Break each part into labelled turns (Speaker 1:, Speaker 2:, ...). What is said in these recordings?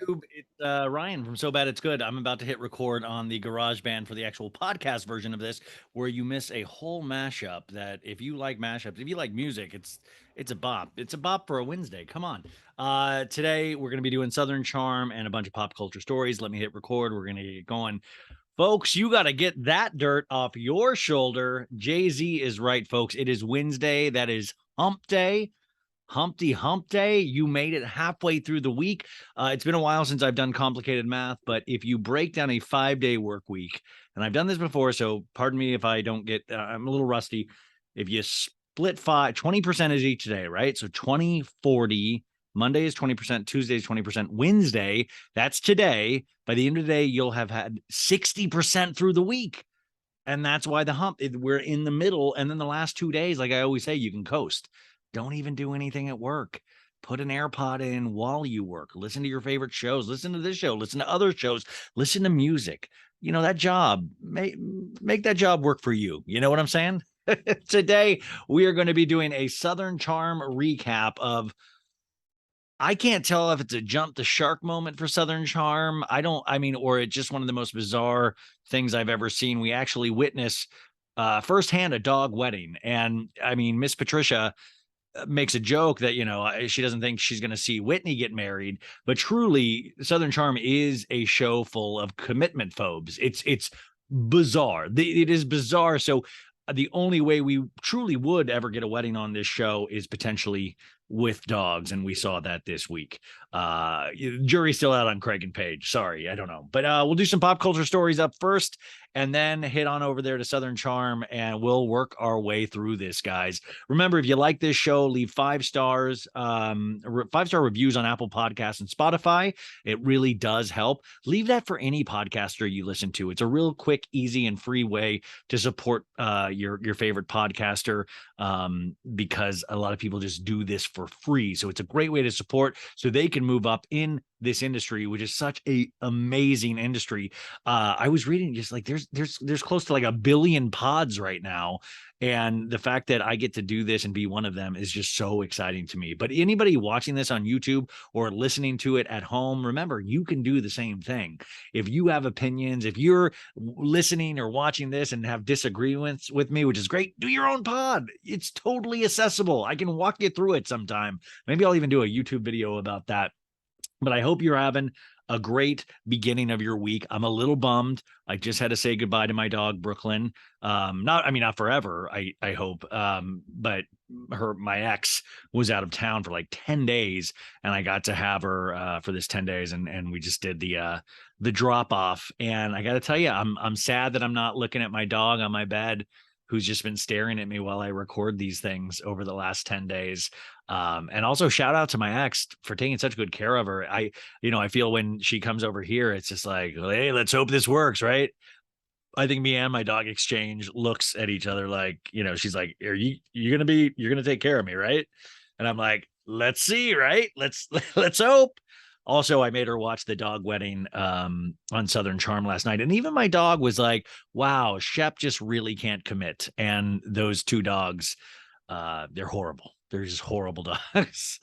Speaker 1: It's Ryan from So Bad It's Good. I'm about to hit record on the GarageBand for the actual podcast version of this, where you miss a whole mashup. That if you like mashups, if you like music, it's a bop. It's a bop for a Wednesday. Come on. Today we're gonna be doing Southern Charm and a bunch of pop culture stories. Let me hit record. We're gonna get going. Folks, you got to get that dirt off your shoulder. Jay Z is right, folks. It is Wednesday. That is hump day. Humpty Hump Day. You made it halfway through the week. It's been a while since I've done complicated math, but if you break down a 5-day work week, and I've done this before, so pardon me if I don't get, I'm a little rusty. If you split 20% is each day, right? So 20, 40. Monday is 20%, Tuesday is 20%, Wednesday, that's today. By the end of the day, you'll have had 60% through the week. And that's why the hump, we're in the middle. And then the last 2 days, like I always say, you can coast. Don't even do anything at work. Put an AirPod in while you work. Listen to your favorite shows. Listen to this show. Listen to other shows. Listen to music. You know, that job, make that job work for you. You know what I'm saying? Today, we are going to be doing a Southern Charm recap of, I can't tell if it's a jump the shark moment for Southern Charm. Or it's just one of the most bizarre things I've ever seen. We actually witness firsthand a dog wedding. And I mean, Miss Patricia makes a joke that, she doesn't think she's going to see Whitney get married, but truly Southern Charm is a show full of commitment phobes. It's bizarre. It is bizarre. So the only way we truly would ever get a wedding on this show is potentially with dogs, and we saw that this week. Jury's still out on Craig and Paige. Sorry, I don't know, but we'll do some pop culture stories up first, and then hit on over there to Southern Charm, and we'll work our way through this, guys. Remember, if you like this show, leave 5 stars, 5-star reviews on Apple Podcasts and Spotify. It really does help. Leave that for any podcaster you listen to. It's a real quick, easy, and free way to support your favorite podcaster, because a lot of people just do this for free. So it's a great way to support so they can move up in this industry, which is such a amazing industry. I was reading just like there's close to like 1 billion pods right now. And the fact that I get to do this and be one of them is just so exciting to me. But anybody watching this on YouTube or listening to it at home, remember, you can do the same thing. If you have opinions, if you're listening or watching this and have disagreements with me, which is great, do your own pod. It's totally accessible. I can walk you through it sometime. Maybe I'll even do a YouTube video about that. But I hope you're having a great beginning of your week. I'm a little bummed. I just had to say goodbye to my dog, Brooklyn. Not forever, I hope. But my ex was out of town for like 10 days, and I got to have her for this 10 days, and we just did the drop off. And I got to tell you, I'm sad that I'm not looking at my dog on my bed, who's just been staring at me while I record these things over the last 10 days. And also shout out to my ex for taking such good care of her. I feel when she comes over here, it's just like, hey, let's hope this works, right? I think me and my dog exchange looks at each other like, she's like, you're gonna take care of me, right? And I'm like, let's see, right? Let's hope. Also, I made her watch the dog wedding on Southern Charm last night. And even my dog was like, wow, Shep just really can't commit. And those 2 dogs, they're horrible. They're just horrible dogs.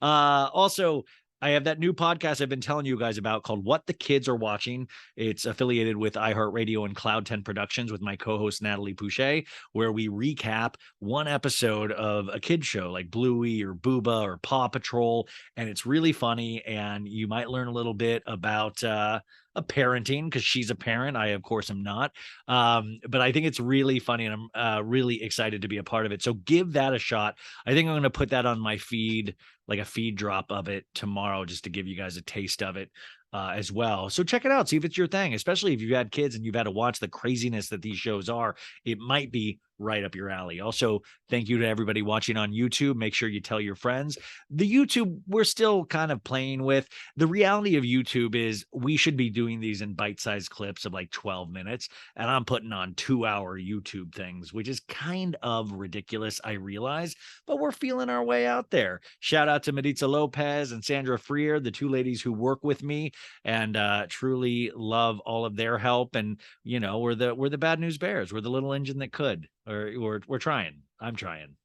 Speaker 1: Also, I have that new podcast I've been telling you guys about called What the Kids Are Watching. It's affiliated with iHeartRadio and Cloud 10 Productions with my co-host Natalie Pouchet, where we recap one episode of a kid show like Bluey or Booba or Paw Patrol. And it's really funny. And you might learn a little bit about a parenting, because she's a parent. I, of course, am not. But I think it's really funny, and I'm really excited to be a part of it. So give that a shot. I think I'm going to put that on my feed, like a feed drop of it tomorrow, just to give you guys a taste of it as well. So check it out. See if it's your thing, especially if you've had kids and you've had to watch the craziness that these shows are. It might be right up your alley. Also, thank you to everybody watching on YouTube. Make sure you tell your friends. The YouTube, we're still kind of playing with. The reality of YouTube is we should be doing these in bite-sized clips of like 12 minutes, and I'm putting on 2-hour YouTube things, which is kind of ridiculous, I realize, but we're feeling our way out there. Shout out to Maritza Lopez and Sandra Freier, the 2 ladies who work with me, and truly love all of their help. And we're the bad news bears. We're the little engine that could. Or we're trying. I'm trying.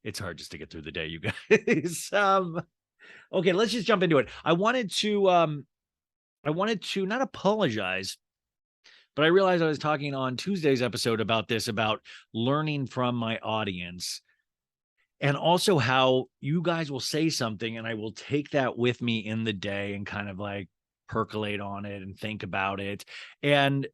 Speaker 1: It's hard just to get through the day, you guys. Okay, let's just jump into it. I wanted to not apologize, but I realized I was talking on Tuesday's episode about this, about learning from my audience, and also how you guys will say something and I will take that with me in the day and kind of like percolate on it and think about it. And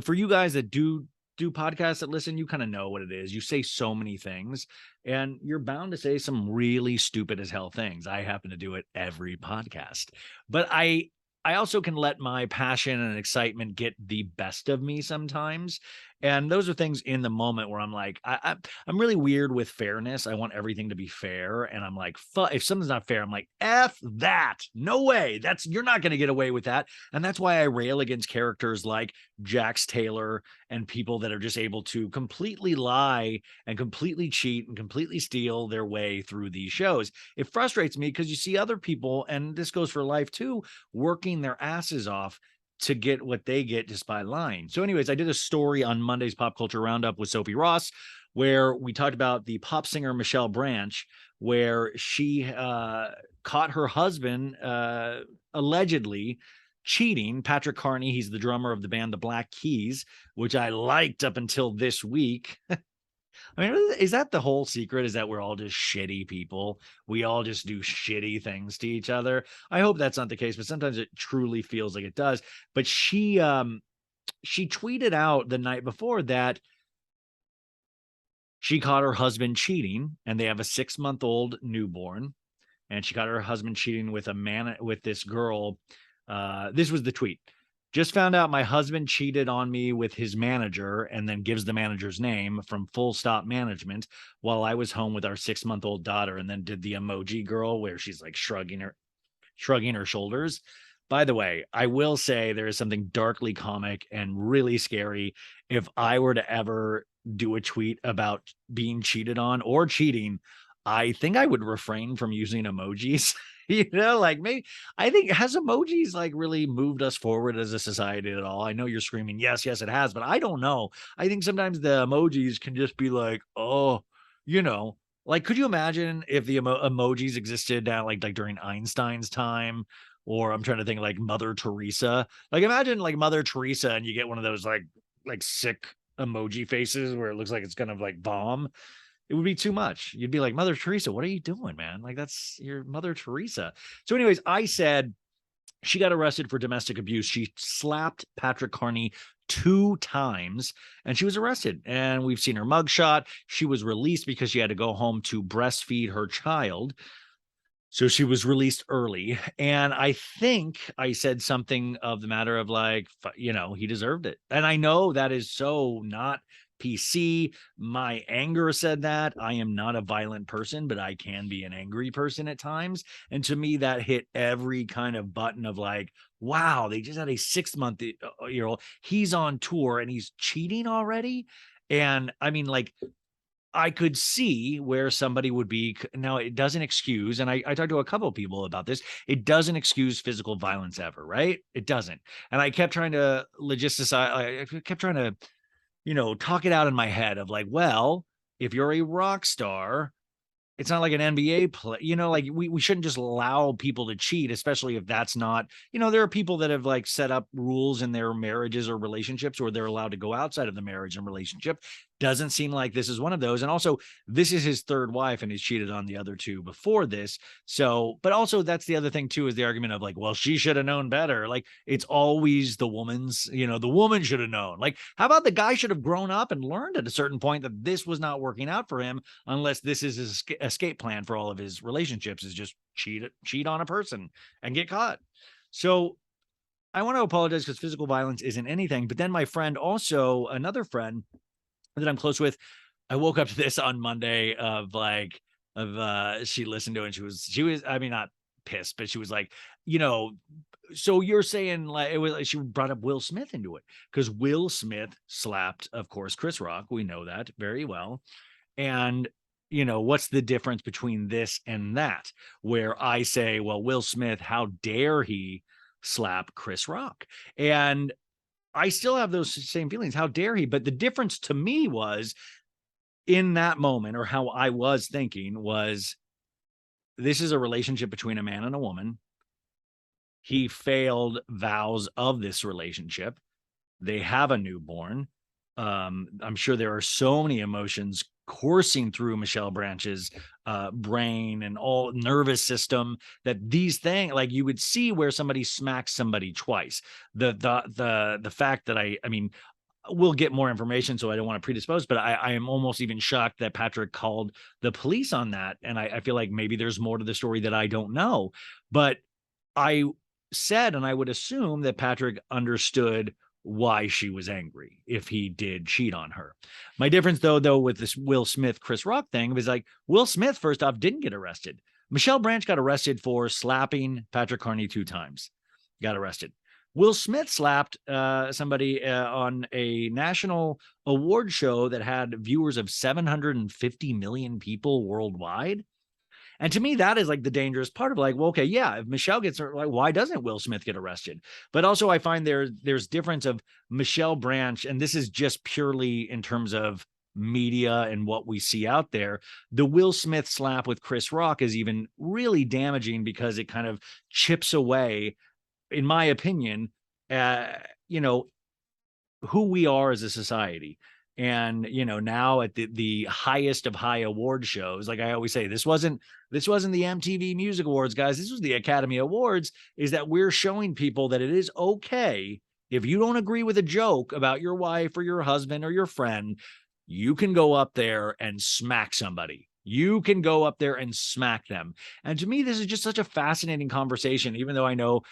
Speaker 1: for you guys that do podcasts that listen, you kind of know what it is. You say so many things and you're bound to say some really stupid as hell things. I happen to do it every podcast. But I also can let my passion and excitement get the best of me sometimes. And those are things in the moment where I'm like, I'm really weird with fairness. I want everything to be fair. And I'm like, if something's not fair, I'm like, F that. No way. You're not going to get away with that. And that's why I rail against characters like Jax Taylor and people that are just able to completely lie and completely cheat and completely steal their way through these shows. It frustrates me because you see other people, and this goes for life too, working their asses off to get what they get just by lying. So anyways, I did a story on Monday's Pop Culture Roundup with Sophie Ross where we talked about the pop singer Michelle Branch, where she caught her husband allegedly cheating. Patrick Carney, he's the drummer of the band The Black Keys, which I liked up until this week. I mean, is that the whole secret? Is that we're all just shitty people? We all just do shitty things to each other. I hope that's not the case, but sometimes it truly feels like it does. But she tweeted out the night before that she caught her husband cheating, and they have a 6-month-old newborn. And she caught her husband cheating with this girl. This was the tweet. Just found out my husband cheated on me with his manager, and then gives the manager's name from Full Stop Management while I was home with our 6-month-old daughter, and then did the emoji girl where she's like shrugging her shoulders. By the way, I will say there is something darkly comic and really scary if I were to ever do a tweet about being cheated on or cheating. I think I would refrain from using emojis. Like, maybe I think, has emojis like really moved us forward as a society at all? I know you're screaming, yes, yes, it has, but I don't know. I think sometimes the emojis can just be like, oh, like, could you imagine if the emojis existed now, like during Einstein's time? Or I'm trying to think like Mother Teresa. Like, imagine like Mother Teresa and you get one of those like sick emoji faces where it looks like it's gonna like bomb. It would be too much. You'd be like, Mother Teresa, what are you doing, man? Like, that's your Mother Teresa. So anyways, I said she got arrested for domestic abuse. She slapped Patrick Carney 2 times and she was arrested. And we've seen her mugshot. She was released because she had to go home to breastfeed her child. So she was released early. And I think I said something of the matter of like, he deserved it. And I know that is so not PC. My anger said that. I am not a violent person, but I can be an angry person at times. And to me, that hit every kind of button of like, wow, they just had a 6-month-year-old. He's on tour and he's cheating already. And I mean, like, I could see where somebody would be. Now, it doesn't excuse, and I talked to a couple of people about this, it doesn't excuse physical violence ever, right? It doesn't. And I kept trying to I kept trying to, talk it out in my head of like, well, if you're a rock star, it's not like an NBA play, like we shouldn't just allow people to cheat, especially if that's not, there are people that have like set up rules in their marriages or relationships where they're allowed to go outside of the marriage and relationship. Doesn't seem like this is one of those. And also, this is his third wife and he's cheated on the other 2 before this. So, but also that's the other thing too, is the argument of like, well, she should have known better. Like, it's always the woman's, the woman should have known. Like, how about the guy should have grown up and learned at a certain point that this was not working out for him, unless this is his escape plan for all of his relationships, is just cheat on a person and get caught. So I want to apologize because physical violence isn't anything. But then my friend, also another friend that I'm close with, I woke up to this on Monday she listened to it and she was, I mean, not pissed, but she was like, so you're saying, like, it was like she brought up Will Smith into it because Will Smith slapped, of course, Chris Rock. We know that very well. And what's the difference between this and that? Where I say, well, Will Smith, how dare he slap Chris Rock? And I still have those same feelings. How dare he? But the difference to me was, in that moment, or how I was thinking was, this is a relationship between a man and a woman. He failed vows of this relationship. They have a newborn. I'm sure there are so many emotions coursing through Michelle Branch's brain and all nervous system that these things, like you would see where somebody smacks somebody twice. The fact that I mean, we'll get more information, so I don't want to predispose, but I am almost even shocked that Patrick called the police on that. And I feel like maybe there's more to the story that I don't know. But I said, and I would assume that Patrick understood why she was angry if he did cheat on her. My difference, though, with this Will Smith, Chris Rock thing was like Will Smith, first off, didn't get arrested. Michelle Branch got arrested for slapping Patrick Carney 2 times, got arrested. Will Smith slapped somebody on a national award show that had viewers of 750 million people worldwide. And to me, that is like the dangerous part of like, well, okay, yeah, if Michelle gets like, why doesn't Will Smith get arrested? But also I find there's difference of Michelle Branch, and this is just purely in terms of media and what we see out there. The Will Smith slap with Chris Rock is even really damaging because it kind of chips away, in my opinion, you know, who we are as a society. And now at the highest of high award shows, like I always say, this wasn't the MTV Music Awards, guys. This was the Academy Awards. Is that we're showing people that it is okay if you don't agree with a joke about your wife or your husband or your friend, you can go up there and smack somebody. You can go up there and smack them. And to me, this is just such a fascinating conversation, even though I know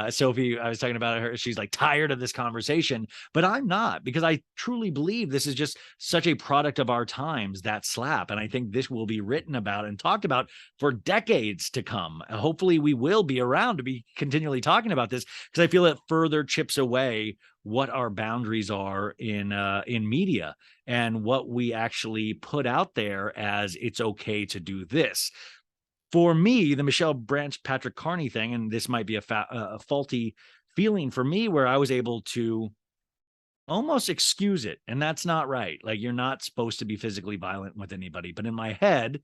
Speaker 1: Sophie, I was talking about her, she's like tired of this conversation, but I'm not, because I truly believe this is just such a product of our times, that slap. And I think this will be written about and talked about for decades to come. Hopefully we will be around to be continually talking about this, because I feel it further chips away what our boundaries are in media and what we actually put out there as it's okay to do this. For me, the Michelle Branch, Patrick Carney thing, and this might be a faulty feeling for me, where I was able to almost excuse it. And that's not right. Like, you're not supposed to be physically violent with anybody. But in my head,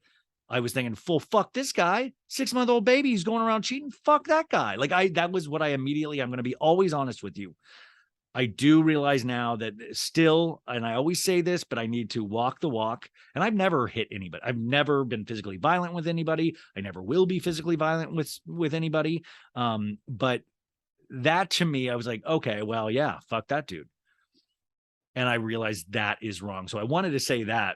Speaker 1: I was thinking, fuck this guy, 6-month-old baby, he's going around cheating. Fuck that guy. Like, that was what I immediately, I'm going to be always honest with you. I do realize now that still, and I always say this, but I need to walk the walk. And I've never hit anybody. I've never been physically violent with anybody. I never will be physically violent with anybody. But that, to me, I was like, okay, well, yeah, fuck that dude. And I realized that is wrong. So I wanted to say that,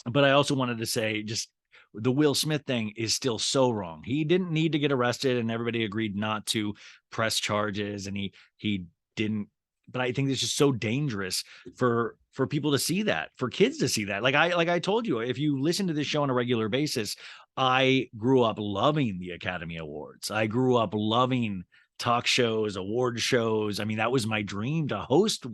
Speaker 1: but I also wanted to say just the Will Smith thing is still so wrong. He didn't need to get arrested, and everybody agreed not to press charges, and he didn't. But I think it's just so dangerous for people to see that, for kids to see that. Like I told you, if you listen to this show on a regular basis, I grew up loving the Academy Awards. I grew up loving talk shows, award shows. I mean, that was my dream, to host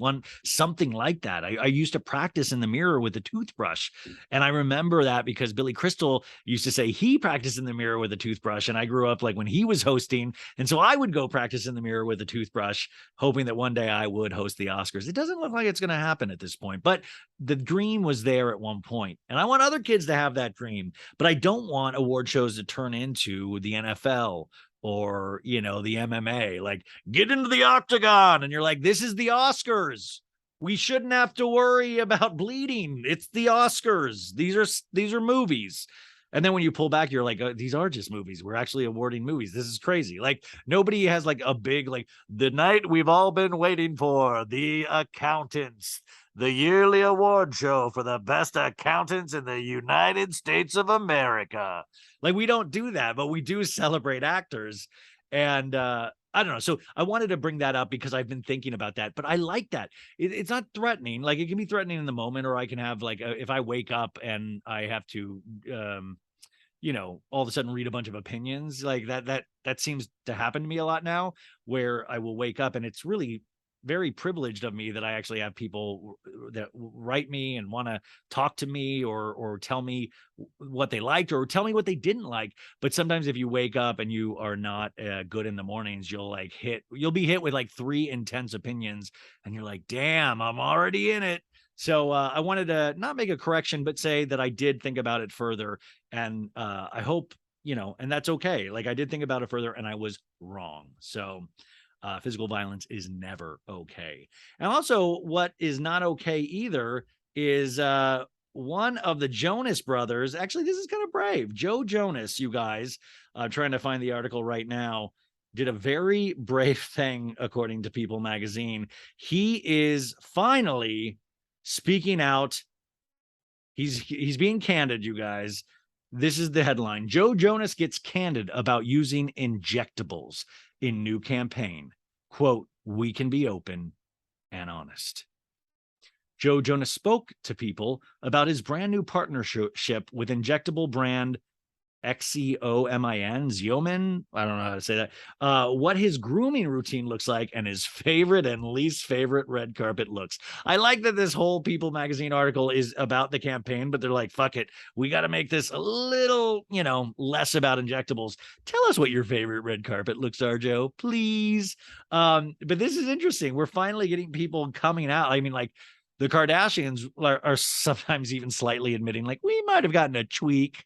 Speaker 1: something like that. I used to practice in the mirror with a toothbrush. And I remember that because Billy Crystal used to say he practiced in the mirror with a toothbrush. And I grew up like when he was hosting. And so I would go practice in the mirror with a toothbrush, hoping that one day I would host the Oscars. It doesn't look like it's going to happen at this point, but the dream was there at one point. And I want other kids to have that dream, but I don't want award shows to turn into the NFL or, the MMA, like, get into the octagon. And you're like, this is the Oscars. We shouldn't have to worry about bleeding. It's the Oscars. These are movies. And then when you pull back, you're like, these are just movies. We're actually awarding movies. This is crazy. Like, nobody has like a big, like, the night we've all been waiting for, the accountants, the yearly award show for the best accountants in the United States of America. Like, we don't do that, but we do celebrate actors. And I don't know. So I wanted to bring that up because I've been thinking about that, but I like that. It's not threatening. Like, it can be threatening in the moment, or I can have like, if I wake up and I have to, all of a sudden read a bunch of opinions like that seems to happen to me a lot now, where I will wake up, and it's really very privileged of me that I actually have people that write me and want to talk to me or tell me what they liked or tell me what they didn't like. But sometimes if you wake up and you are not good in the mornings, you'll be hit with like 3 intense opinions, and you're like, damn, I'm already in it. So I wanted to not make a correction, but say that I did think about it further. And I hope and that's okay. Like I did think about it further and I was wrong. So physical violence is never okay. And also, what is not okay either is one of the Jonas brothers. Actually, this is kind of brave. Joe Jonas, you guys, trying to find the article right now, did a very brave thing, according to People magazine. He is finally speaking out. He's being candid, you guys. This is the headline. Joe Jonas gets candid about using injectables in new campaign. Quote, we can be open and honest. Joe Jonas spoke to People about his brand new partnership with injectable brand Xomin, Xiomin. I don't know how to say that. What his grooming routine looks like and his favorite and least favorite red carpet looks. I like that this whole People magazine article is about the campaign, but they're like, fuck it. We got to make this a little, less about injectables. Tell us what your favorite red carpet looks are, Joe, please. But this is interesting. We're finally getting people coming out. I mean, like, the Kardashians are sometimes even slightly admitting, like, we might have gotten a tweak.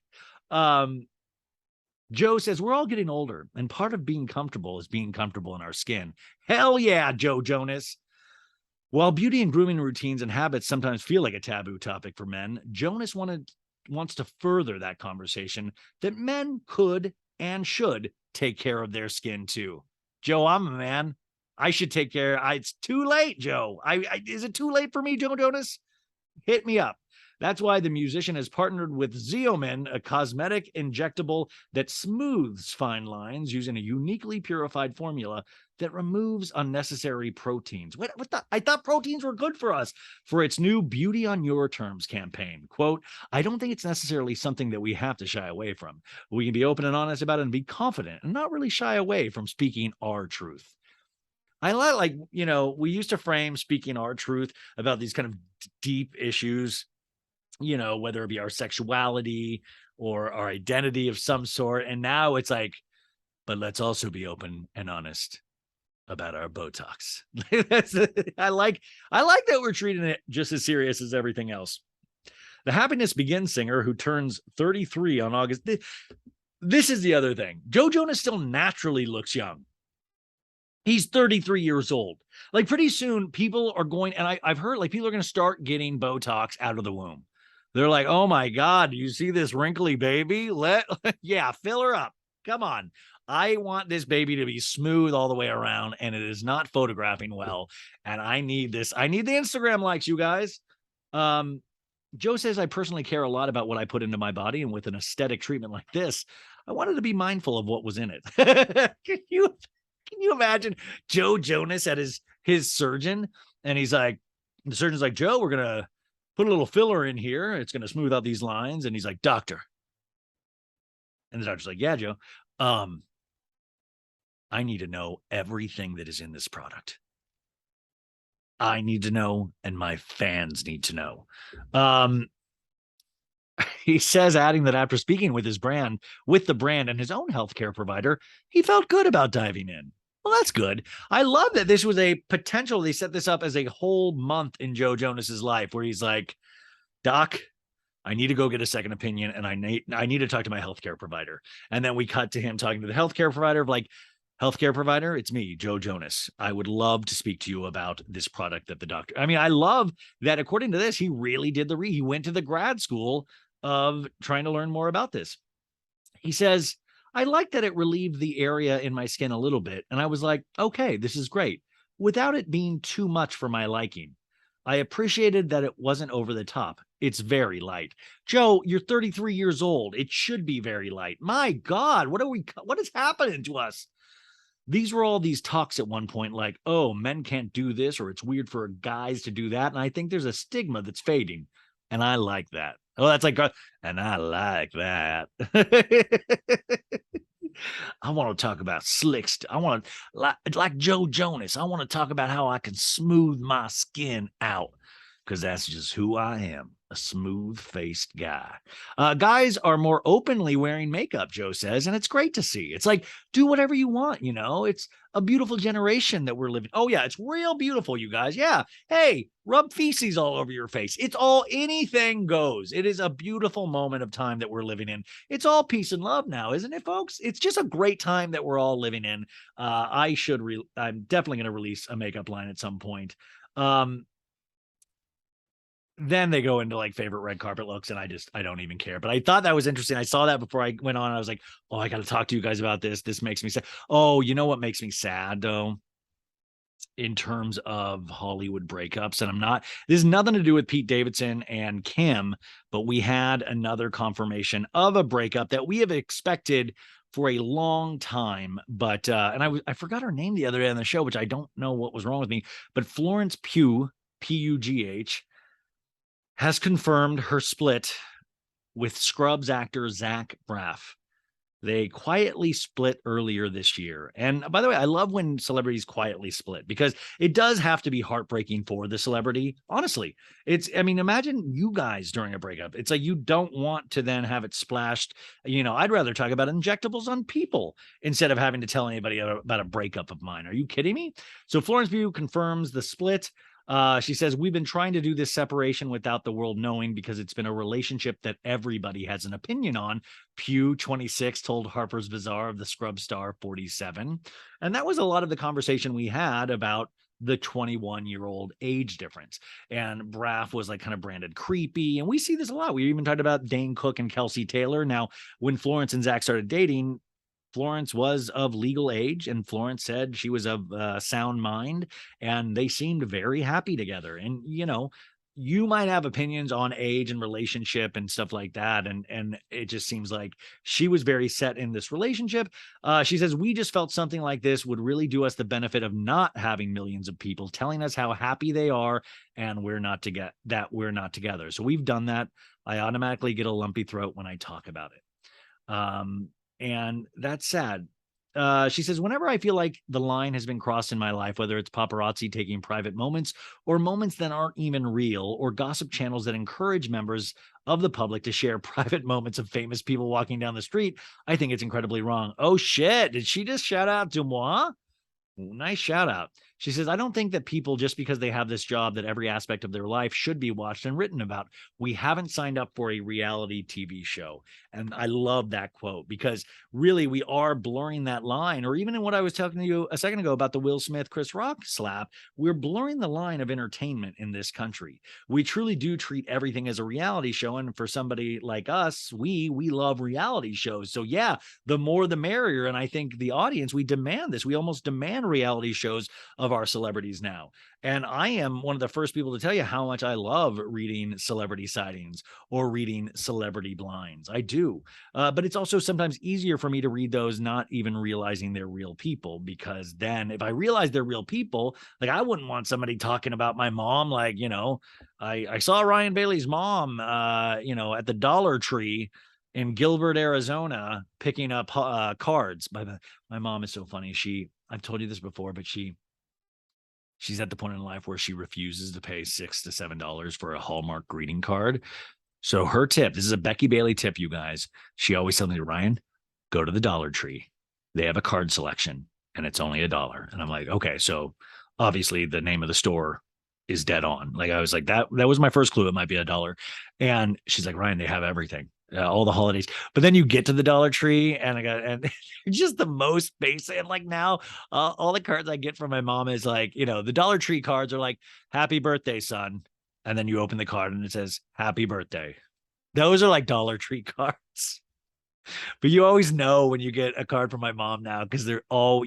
Speaker 1: Joe says we're all getting older, and part of being comfortable is being comfortable in our skin. Hell yeah, Joe Jonas. While beauty and grooming routines and habits sometimes feel like a taboo topic for men, Jonas wants to further that conversation that men could and should take care of their skin too. Joe, I'm a man. I should take care. It's too late, Joe. Is it too late for me, Joe Jonas? Hit me up. That's why the musician has partnered with Xiomin, a cosmetic injectable that smooths fine lines using a uniquely purified formula that removes unnecessary proteins. What the? I thought proteins were good for us. For its new Beauty on Your Terms campaign. Quote, I don't think it's necessarily something that we have to shy away from. We can be open and honest about it and be confident and not really shy away from speaking our truth. I like, we used to frame speaking our truth about these kind of deep issues, whether it be our sexuality or our identity of some sort. And now it's like, but let's also be open and honest about our Botox. I like that we're treating it just as serious as everything else. The Happiness Begins singer, who turns 33 on August. This is the other thing. Joe Jonas still naturally looks young. He's 33 years old. Like pretty soon people are going, and I've heard like people are going to start getting Botox out of the womb. They're like, oh my God, do you see this wrinkly baby? Yeah, fill her up. Come on. I want this baby to be smooth all the way around, and it is not photographing well. And I need this. I need the Instagram likes, you guys. Joe says, I personally care a lot about what I put into my body, and with an aesthetic treatment like this, I wanted to be mindful of what was in it. Can you imagine Joe Jonas at his surgeon? And he's like, the surgeon's like, Joe, we're going to put a little filler in here. It's going to smooth out these lines. And he's like, doctor. And the doctor's like, yeah, Joe. I need to know everything that is in this product. I need to know, and my fans need to know. He says, adding that after speaking with the brand and his own healthcare provider, he felt good about diving in. Well, that's good. I love that this was a potential. They set this up as a whole month in Joe Jonas's life where he's like, Doc, I need to go get a second opinion, and I need to talk to my healthcare provider. And then we cut to him talking to the healthcare provider, like, healthcare provider, it's me, Joe Jonas. I would love to speak to you about this product that the doctor. I mean, I love that according to this, he really did he went to the grad school of trying to learn more about this. He says, I like that it relieved the area in my skin a little bit. And I was like, okay, this is great, without it being too much for my liking. I appreciated that it wasn't over the top. It's very light. Joe, you're 33 years old. It should be very light. My God, what is happening to us? These were all these talks at one point, like, oh, men can't do this, or it's weird for guys to do that. And I think there's a stigma that's fading. And I like that. Oh, that's like, and I like that. I want to talk about slicks. I want to, like Joe Jonas, I want to talk about how I can smooth my skin out. because that's just who I am, a smooth-faced guy. Guys are more openly wearing makeup, Joe says, and it's great to see. It's like, do whatever you want, you know? It's a beautiful generation that we're living. Oh, yeah, it's real beautiful, you guys. Yeah. Hey, rub feces all over your face. It's all, anything goes. It is a beautiful moment of time that we're living in. It's all peace and love now, isn't it, folks? It's just a great time that we're all living in. I'm definitely going to release a makeup line at some point. Then they go into like favorite red carpet looks, and I don't even care. But I thought that was interesting. I saw that before I went on. I was like, oh, I got to talk to you guys about this. This makes me sad. Oh, you know what makes me sad though? In terms of Hollywood breakups, and this has nothing to do with Pete Davidson and Kim, but we had another confirmation of a breakup that we have expected for a long time. But I forgot her name the other day on the show, which I don't know what was wrong with me. But Florence Pugh, Pugh, has confirmed her split with Scrubs actor Zach Braff. They quietly split earlier this year. And by the way, I love when celebrities quietly split, because it does have to be heartbreaking for the celebrity. Honestly, imagine you guys during a breakup. It's like you don't want to then have it splashed. I'd rather talk about injectables on people instead of having to tell anybody about a breakup of mine. Are you kidding me? So Florence Pugh confirms the split. She says, we've been trying to do this separation without the world knowing, because it's been a relationship that everybody has an opinion on. Pugh, 26, told Harper's Bazaar of the Scrub star, 47. And that was a lot of the conversation we had about the 21-year-old age difference. And Braff was like kind of branded creepy. And we see this a lot. We even talked about Dane Cook and Kelsey Taylor. Now, when Florence and Zach started dating, Florence was of legal age, and Florence said she was of sound mind, and they seemed very happy together. And, you might have opinions on age and relationship and stuff like that. And it just seems like she was very set in this relationship. She says, we just felt something like this would really do us the benefit of not having millions of people telling us how happy they are, and we're not together. So we've done that. I automatically get a lumpy throat when I talk about it. And that's sad. She says, whenever I feel like the line has been crossed in my life, whether it's paparazzi taking private moments or moments that aren't even real, or gossip channels that encourage members of the public to share private moments of famous people walking down the street, I think it's incredibly wrong. Oh shit. Did she just shout out to moi? Nice shout out. She says, I don't think that people, just because they have this job, that every aspect of their life should be watched and written about. We haven't signed up for a reality TV show. And I love that quote, because really we are blurring that line. Or even in what I was talking to you a second ago about the Will Smith, Chris Rock slap, we're blurring the line of entertainment in this country. We truly do treat everything as a reality show. And for somebody like us, we love reality shows. So yeah, the more the merrier. And I think the audience, we demand this. We almost demand reality shows of our celebrities now. And I am one of the first people to tell you how much I love reading celebrity sightings or reading celebrity blinds. I do. But it's also sometimes easier for me to read those not even realizing they're real people, because then if I realize they're real people, like I wouldn't want somebody talking about my mom. Like, I saw Ryan Bailey's mom, at the Dollar Tree in Gilbert, Arizona, picking up cards. My mom is so funny. I've told you this before, but she's at the point in life where she refuses to pay $6 to $7 for a Hallmark greeting card. So her tip, this is a Becky Bailey tip, you guys. She always tells me, Ryan, go to the Dollar Tree. They have a card selection and it's only $1. And I'm like, okay, so obviously the name of the store is dead on. Like I was like, that was my first clue. It might be $1. And she's like, Ryan, they have everything. All the holidays. But then you get to the Dollar Tree and just the most basic. And like now, all the cards I get from my mom is like, the Dollar Tree cards are like, happy birthday, son. And then you open the card and it says, happy birthday. Those are like Dollar Tree cards. But you always know when you get a card from my mom now, because they're all,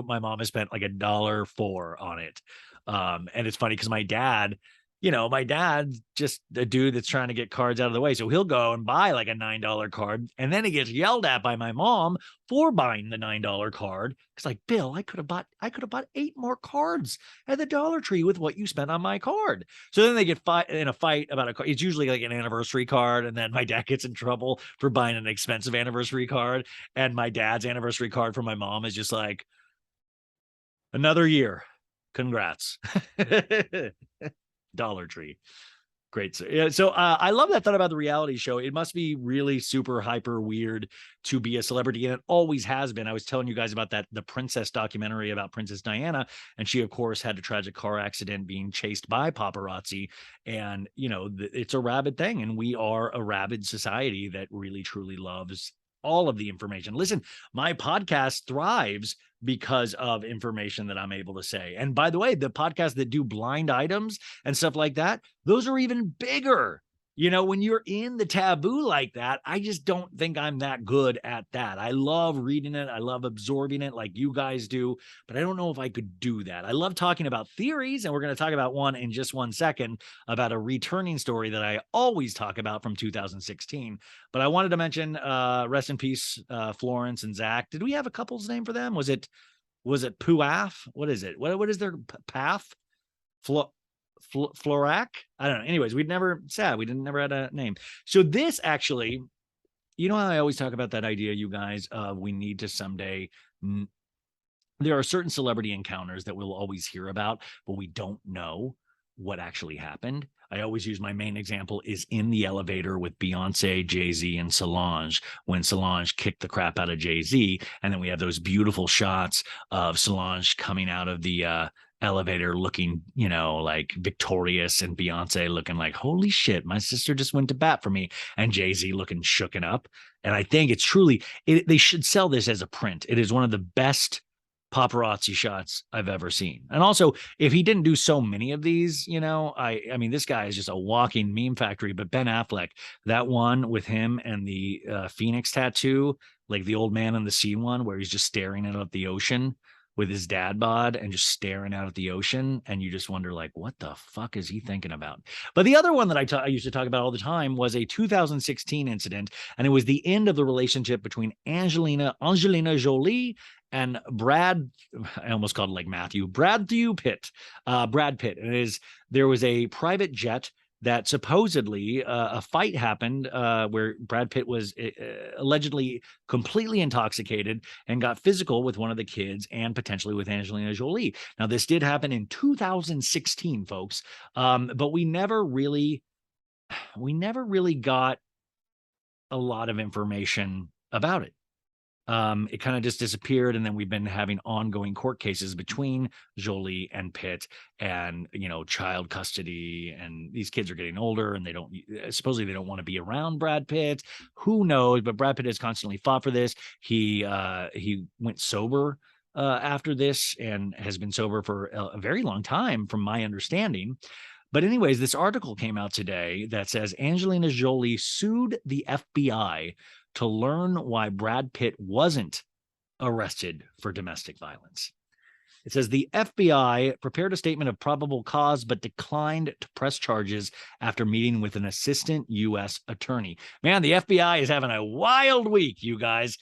Speaker 1: my mom has spent like $1.04 on it. And it's funny because my dad's just a dude that's trying to get cards out of the way. So he'll go and buy like a $9 card. And then he gets yelled at by my mom for buying the $9 card. It's like, Bill, I could have bought 8 more cards at the Dollar Tree with what you spent on my card. So then they get in a fight about a card. It's usually like an anniversary card. And then my dad gets in trouble for buying an expensive anniversary card. And my dad's anniversary card for my mom is just like, another year. Congrats. Dollar Tree. Great. So I love that thought about the reality show. It must be really super hyper weird to be a celebrity, and it always has been. I was telling you guys about the Princess documentary about Princess Diana, and she, of course, had a tragic car accident being chased by paparazzi. And, it's a rabid thing, and we are a rabid society that really, truly loves all of the information. Listen, my podcast thrives because of information that I'm able to say. And by the way, the podcasts that do blind items and stuff like that, those are even bigger. When you're in the taboo like that, I just don't think I'm that good at that. I love reading it. I love absorbing it like you guys do, but I don't know if I could do that. I love talking about theories, and we're going to talk about one in just 1 second about a returning story that I always talk about from 2016. But I wanted to mention, rest in peace, Florence and Zach. Did we have a couple's name for them? Was it Puaf? What is it? What is their path? Florac? I don't know. Anyways, we never had a name. So this actually, how I always talk about that idea, you guys, of we need to someday. There are certain celebrity encounters that we'll always hear about, but we don't know what actually happened. I always use my main example is in the elevator with Beyonce, Jay-Z, and Solange, when Solange kicked the crap out of Jay-Z. And then we have those beautiful shots of Solange coming out of the elevator looking, like victorious, and Beyonce looking like, holy shit, my sister just went to bat for me, and Jay-Z looking shooken up. And I think it's truly, they should sell this as a print. It is one of the best paparazzi shots I've ever seen. And also, if he didn't do so many of these, I mean, this guy is just a walking meme factory. But Ben Affleck, that one with him and the Phoenix tattoo, like the old man in the sea one, where he's just staring out at the ocean with his dad bod and just staring out at the ocean. And you just wonder, like, what the fuck is he thinking about? But the other one that I used to talk about all the time was a 2016 incident. And it was the end of the relationship between Angelina Jolie and Brad, I almost called it like Matthew, Brad Pitt. And there was a private jet that supposedly a fight happened where Brad Pitt was allegedly completely intoxicated and got physical with one of the kids and potentially with Angelina Jolie. Now, this did happen in 2016, folks, but we never really got a lot of information about it. It kind of just disappeared, and then we've been having ongoing court cases between Jolie and Pitt, and child custody, and these kids are getting older, and they don't want to be around Brad Pitt. Who knows? But Brad Pitt has constantly fought for this. He went sober after this, and has been sober for a very long time, from my understanding. But anyways, this article came out today that says Angelina Jolie sued the FBI to learn why Brad Pitt wasn't arrested for domestic violence. It says the FBI prepared a statement of probable cause, but declined to press charges after meeting with an assistant U.S. attorney. Man, the FBI is having a wild week, you guys.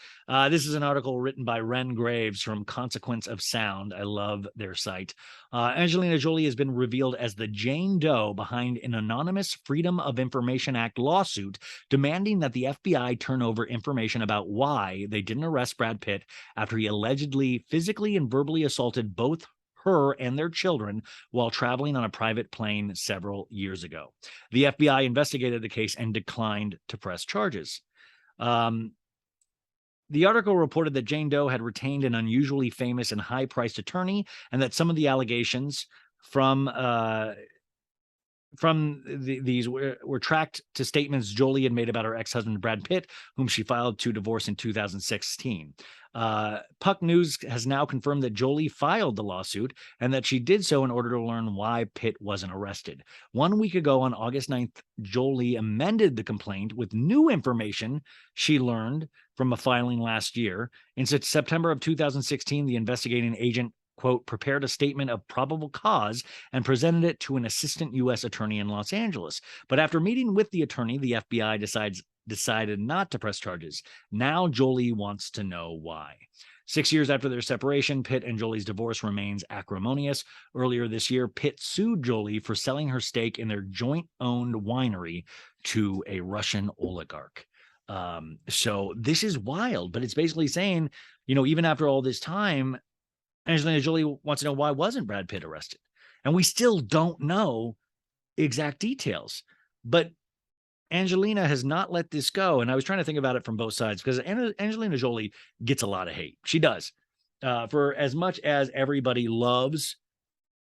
Speaker 1: This is an article written by Ren Graves from Consequence of Sound. I love their site. Angelina Jolie has been revealed as the Jane Doe behind an anonymous Freedom of Information Act lawsuit demanding that the FBI turn over information about why they didn't arrest Brad Pitt after he allegedly physically and verbally assaulted both her and their children while traveling on a private plane several years ago. The FBI investigated the case and declined to press charges. The article reported that Jane Doe had retained an unusually famous and high-priced attorney, and that some of the allegations from these were tracked to statements Jolie had made about her ex-husband Brad Pitt, whom she filed to divorce in 2016. Puck News has now confirmed that Jolie filed the lawsuit and that she did so in order to learn why Pitt wasn't arrested. 1 week ago, on August 9th, Jolie amended the complaint with new information she learned from a filing last year. In September of 2016, the investigating agent, quote, prepared a statement of probable cause and presented it to an assistant U.S. attorney in Los Angeles. But after meeting with the attorney, the FBI decided not to press charges. Now Jolie wants to know why. 6 years after their separation, Pitt and Jolie's divorce remains acrimonious. Earlier this year, Pitt sued Jolie for selling her stake in their joint-owned winery to a Russian oligarch. So this is wild, but it's basically saying, even after all this time, Angelina Jolie wants to know, why wasn't Brad Pitt arrested? And we still don't know exact details. But Angelina has not let this go. And I was trying to think about it from both sides because Angelina Jolie gets a lot of hate. She does. For as much as everybody loves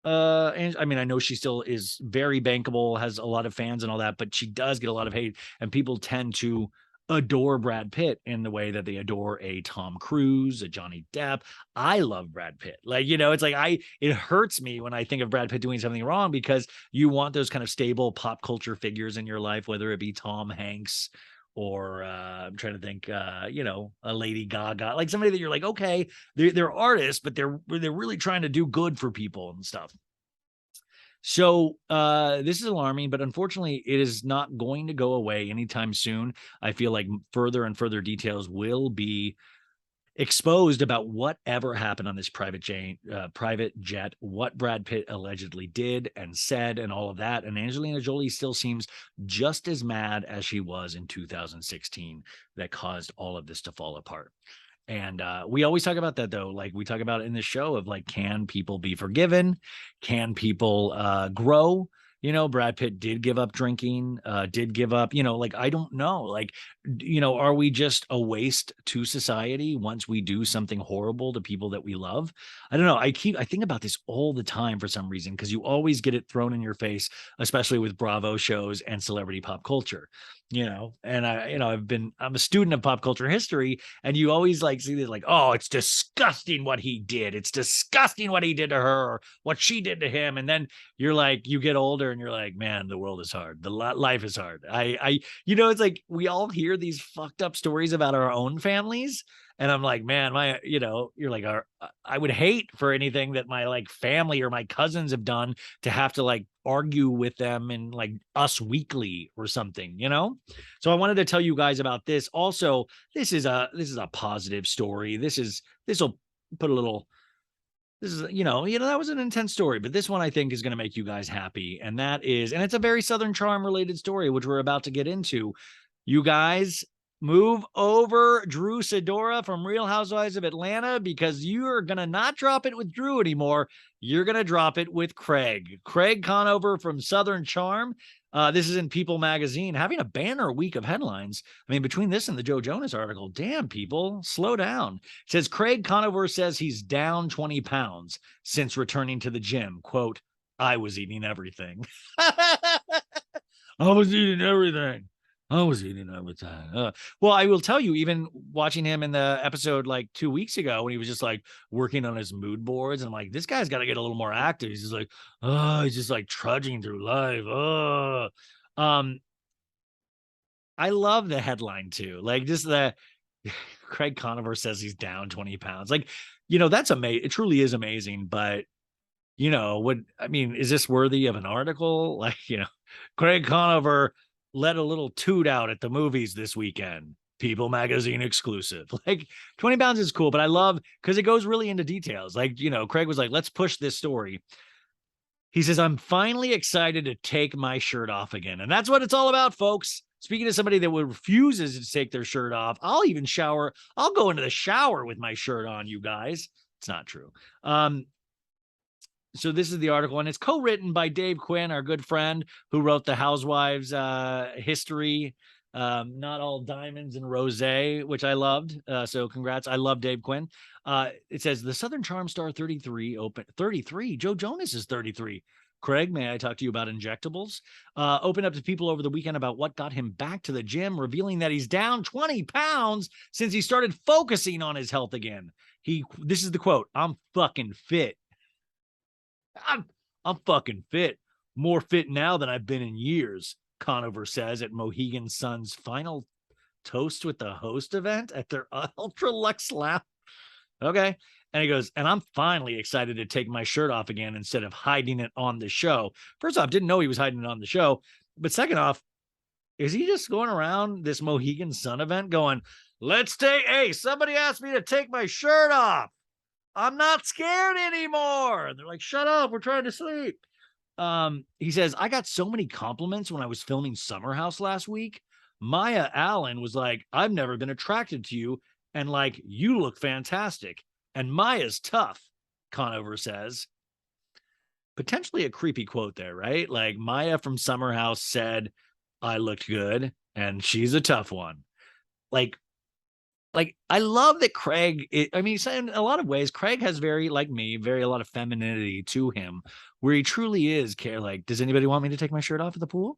Speaker 1: and I mean, I know she still is very bankable, has a lot of fans and all that, but she does get a lot of hate, and people tend to adore Brad Pitt in the way that they adore a Tom Cruise, a Johnny Depp. I love Brad Pitt. Like, it's like it hurts me when I think of Brad Pitt doing something wrong because you want those kind of stable pop culture figures in your life, whether it be Tom Hanks or I'm trying to think, a Lady Gaga, like somebody that you're like, okay, they're artists, but they're really trying to do good for people and stuff. So this is alarming, but unfortunately, it is not going to go away anytime soon. I feel like further and further details will be exposed about whatever happened on this private jet, what Brad Pitt allegedly did and said, and all of that. And Angelina Jolie still seems just as mad as she was in 2016 that caused all of this to fall apart. And we always talk about that, though. Like we talk about it in the show of like, can people be forgiven? Can people grow? Brad Pitt did give up drinking, did give up, like, I don't know. Like, are we just a waste to society once we do something horrible to people that we love? I don't know. I think about this all the time for some reason, because you always get it thrown in your face, especially with Bravo shows and celebrity pop culture, and I'm a student of pop culture history, and you always like see this like, oh, it's disgusting what he did. It's disgusting what he did to her, or what she did to him. And then you're like, you get older and you're like, man, the world is hard. Life is hard. It's like we all hear these fucked up stories about our own families. And I'm like, man, you're like, I would hate for anything that my like family or my cousins have done to have to like argue with them and like Us Weekly or something, So I wanted to tell you guys about this. Also, this is a positive story. This will put a little, this is, that was an intense story, but this one I think is going to make you guys happy. And it's a very Southern Charm related story, which we're about to get into. You guys move over Drew Sidora from Real Housewives of Atlanta, because you're going to not drop it with Drew anymore. You're going to drop it with Craig Conover from Southern Charm. This is in People magazine, having a banner week of headlines. I mean, between this and the Joe Jonas article, damn, people, slow down. It says Craig Conover says he's down 20 pounds since returning to the gym. Quote, I was eating everything. I was eating everything. Well, I will tell you, even watching him in the episode like 2 weeks ago when he was just like working on his mood boards, and I'm like, this guy's got to get a little more active. He's just like, oh, he's just like trudging through life. Oh, I love the headline too. Like just the Craig Conover says he's down 20 pounds. Like, that's amazing. It truly is amazing. But is this worthy of an article? Like, Craig Conover let a little toot out at the movies this weekend. People magazine exclusive. Like 20 pounds is cool, but I love because it goes really into details. Like, Craig was like, let's push this story. He says, I'm finally excited to take my shirt off again. And that's what it's all about, folks. Speaking of somebody that refuses to take their shirt off, I'll even shower. I'll go into the shower with my shirt on, you guys. It's not true. So this is the article, and it's co-written by Dave Quinn, our good friend who wrote the Housewives history, Not All Diamonds and Rosé, which I loved. So congrats. I love Dave Quinn. It says the Southern Charm star 33 open 33. Joe Jonas is 33. Craig, may I talk to you about injectables? Opened up to people over the weekend about what got him back to the gym, revealing that he's down 20 pounds since he started focusing on his health again. This is the quote, I'm fucking fit. I'm fucking fit. More fit now than I've been in years, Conover says at Mohegan Sun's final toast with the host event at their Ultra Lux Lab. Okay. And he goes, and I'm finally excited to take my shirt off again instead of hiding it on the show. First off, didn't know he was hiding it on the show. But second off, is he just going around this Mohegan Sun event going, hey, somebody asked me to take my shirt off. I'm not scared anymore. And they're like, shut up. We're trying to sleep. He says, I got so many compliments when I was filming Summer House last week. Maya Allen was like, I've never been attracted to you. And like, you look fantastic. And Maya's tough, Conover says. Potentially a creepy quote there, right? Like Maya from Summer House said, I looked good, and she's a tough one. Like, I love that Craig, I mean, in a lot of ways, Craig has very, like me, very a lot of femininity to him, where he truly is like, does anybody want me to take my shirt off at the pool?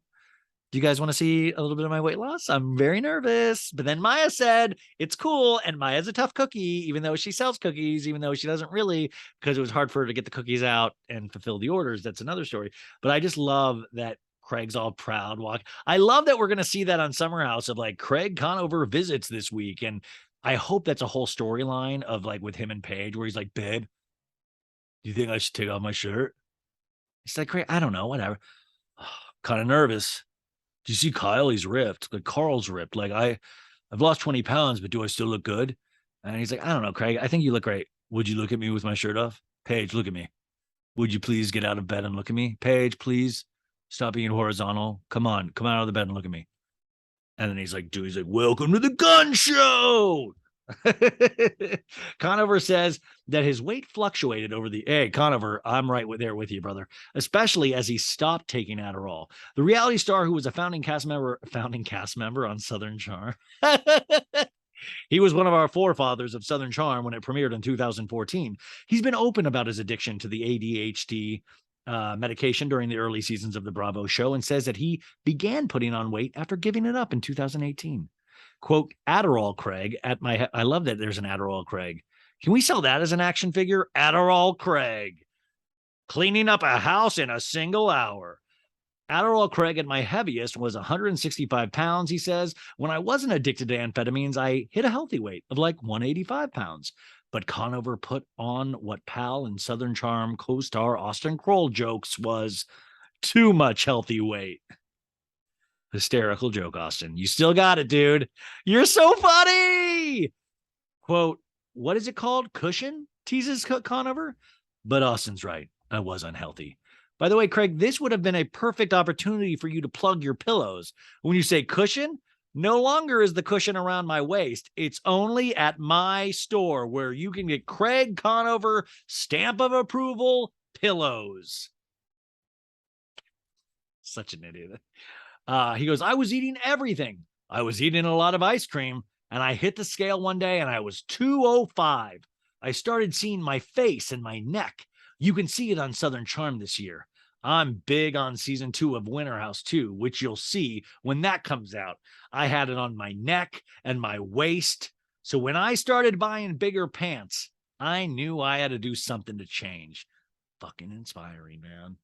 Speaker 1: Do you guys want to see a little bit of my weight loss? I'm very nervous. But then Maya said, it's cool. And Maya's a tough cookie, even though she sells cookies, even though she doesn't really, because it was hard for her to get the cookies out and fulfill the orders. That's another story. But I just love that Craig's all proud. I love that we're going to see that on Summer House of like Craig Conover visits this week. And I hope that's a whole storyline of like with him and Paige, where he's like, babe, do you think I should take off my shirt? He's like, Craig, I don't know, whatever. Kind of nervous. Do you see Kyle? He's ripped. Like Carl's ripped. Like I've lost 20 pounds, but do I still look good? And he's like, I don't know, Craig. I think you look great. Would you look at me with my shirt off? Paige, look at me. Would you please get out of bed and look at me? Paige, please stop being horizontal. Come on, come out of the bed and look at me. And then he's like, dude, he's like, welcome to the gun show. Conover says that his weight fluctuated over the Conover, I'm right there with you, brother, especially as he stopped taking Adderall. The reality star, who was a founding cast member on Southern Charm. He was one of our forefathers of Southern Charm when it premiered in 2014. He's been open about his addiction to the ADHD medication during the early seasons of the Bravo show, and says that he began putting on weight after giving it up in 2018. Quote, Adderall Craig I love that there's an Adderall Craig. Can we sell that as an action figure? Adderall Craig. Cleaning up a house in a single hour. Adderall Craig at my heaviest was 165 pounds, he says. When I wasn't addicted to amphetamines, I hit a healthy weight of like 185 pounds. But Conover put on what pal and Southern Charm co-star Austin Kroll jokes was too much healthy weight. Hysterical joke, Austin. You still got it, dude. You're so funny. Quote, what is it called? Cushion? Teases Conover. But Austin's right. I was unhealthy. By the way, Craig, this would have been a perfect opportunity for you to plug your pillows. When you say cushion, no longer is the cushion around my waist. It's only at my store where you can get Craig Conover stamp of approval pillows. Such an idiot. He goes, I was eating everything. I was eating a lot of ice cream, and I hit the scale one day and I was 205. I started seeing my face and my neck. You can see it on Southern Charm this year. I'm big on season 2 of Winter House 2, which you'll see when that comes out. I had it on my neck and my waist. So when I started buying bigger pants, I knew I had to do something to change. Fucking inspiring, man.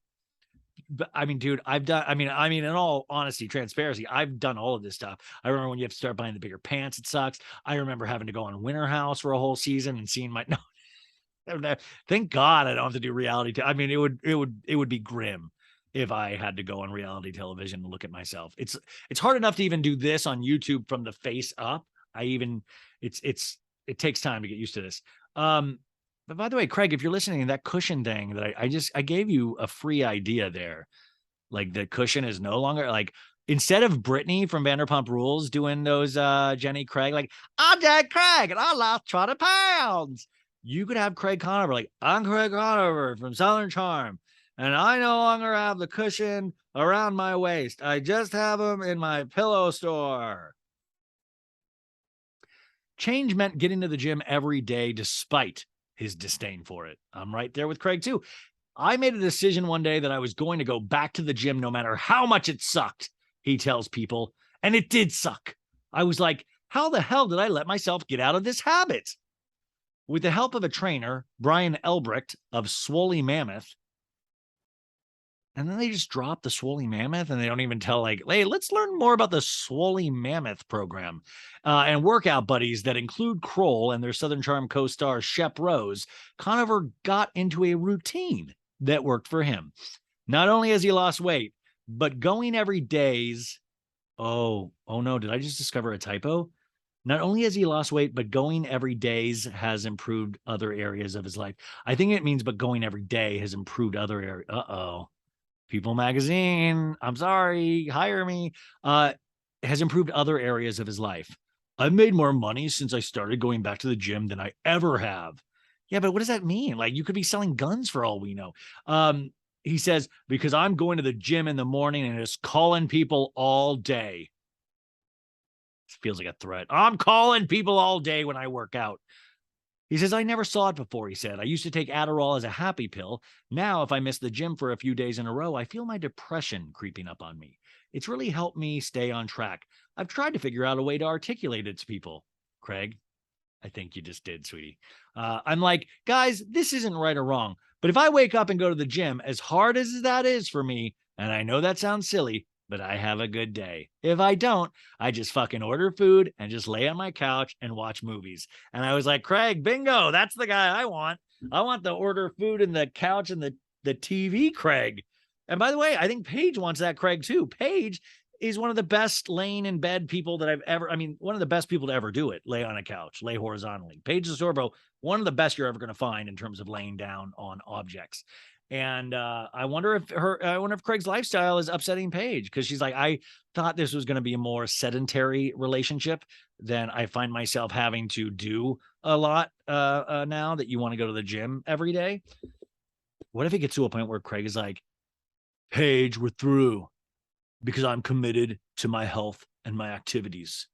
Speaker 1: But I mean, dude, in all honesty, transparency, I've done all of this stuff. I remember when you have to start buying the bigger pants, it sucks. I remember having to go on Winter House for a whole season and seeing my, no, thank God I don't have to do reality. I mean, it would be grim if I had to go on reality television and look at myself. It's hard enough to even do this on YouTube from the face up. It takes time to get used to this. But by the way, Craig, if you're listening to that cushion thing that I gave you a free idea there. Like the cushion is no longer like, instead of Brittany from Vanderpump Rules doing those Jenny Craig, like, I'm Jack Craig and I lost 20 pounds. You could have Craig Conover, like, I'm Craig Conover from Southern Charm, and I no longer have the cushion around my waist. I just have them in my pillow store. Change meant getting to the gym every day despite his disdain for it. I'm right there with Craig too. I made a decision one day that I was going to go back to the gym no matter how much it sucked, he tells People. And it did suck. I was like, how the hell did I let myself get out of this habit? With the help of a trainer, Brian Elbricht of Swoley Mammoth, and then they just drop the Swoley Mammoth and they don't even tell, like, hey, let's learn more about the Swoley Mammoth program and workout buddies that include Kroll and their Southern Charm co-star Shep Rose. Conover got into a routine that worked for him. Not only has he lost weight, but going every day's, oh no, did I just discover a typo? Not only has he lost weight, but going every days has improved other areas of his life. I think it means, but going every day has improved other areas. Uh-oh. People Magazine, I'm sorry, hire me. Has improved other areas of his life. I've made more money since I started going back to the gym than I ever have. Yeah, but what does that mean? Like, you could be selling guns for all we know. he says, because I'm going to the gym in the morning and just calling people all day. It feels like a threat. I'm calling people all day when I work out. He says, I never saw it before, he said. I used to take Adderall as a happy pill. Now, if I miss the gym for a few days in a row, I feel my depression creeping up on me. It's really helped me stay on track. I've tried to figure out a way to articulate it to people. Craig, I think you just did, sweetie. I'm like, guys, this isn't right or wrong. But if I wake up and go to the gym, as hard as that is for me, and I know that sounds silly, but I have a good day. If I don't, I just fucking order food and just lay on my couch and watch movies. And I was like, Craig, bingo, that's the guy I want. I want the order food and the couch and the TV, Craig. And by the way, I think Paige wants that, Craig, too. Paige is one of the best laying in bed people that I've ever, I mean, one of the best people to ever do it. Lay on a couch, lay horizontally. Paige DeSorbo, one of the best you're ever going to find in terms of laying down on objects. And I wonder if Craig's lifestyle is upsetting Paige, because she's like, I thought this was going to be a more sedentary relationship than I find myself having to do a lot now that you want to go to the gym every day. What if it gets to a point where Craig is like, Paige, we're through because I'm committed to my health and my activities.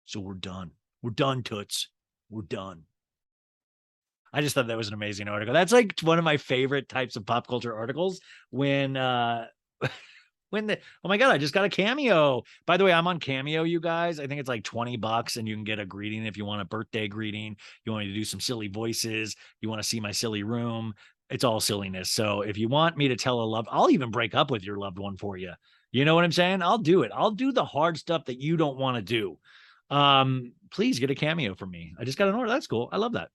Speaker 1: So we're done. We're done, toots. We're done. I just thought that was an amazing article. That's like one of my favorite types of pop culture articles when when the, oh my God, I just got a Cameo. By the way, I'm on Cameo, you guys. I think it's like $20 and you can get a greeting if you want a birthday greeting. You want me to do some silly voices. You want to see my silly room. It's all silliness. So if you want me to tell a love, I'll even break up with your loved one for you. You know what I'm saying? I'll do it. I'll do the hard stuff that you don't want to do. Please get a Cameo from me. I just got an order. That's cool. I love that.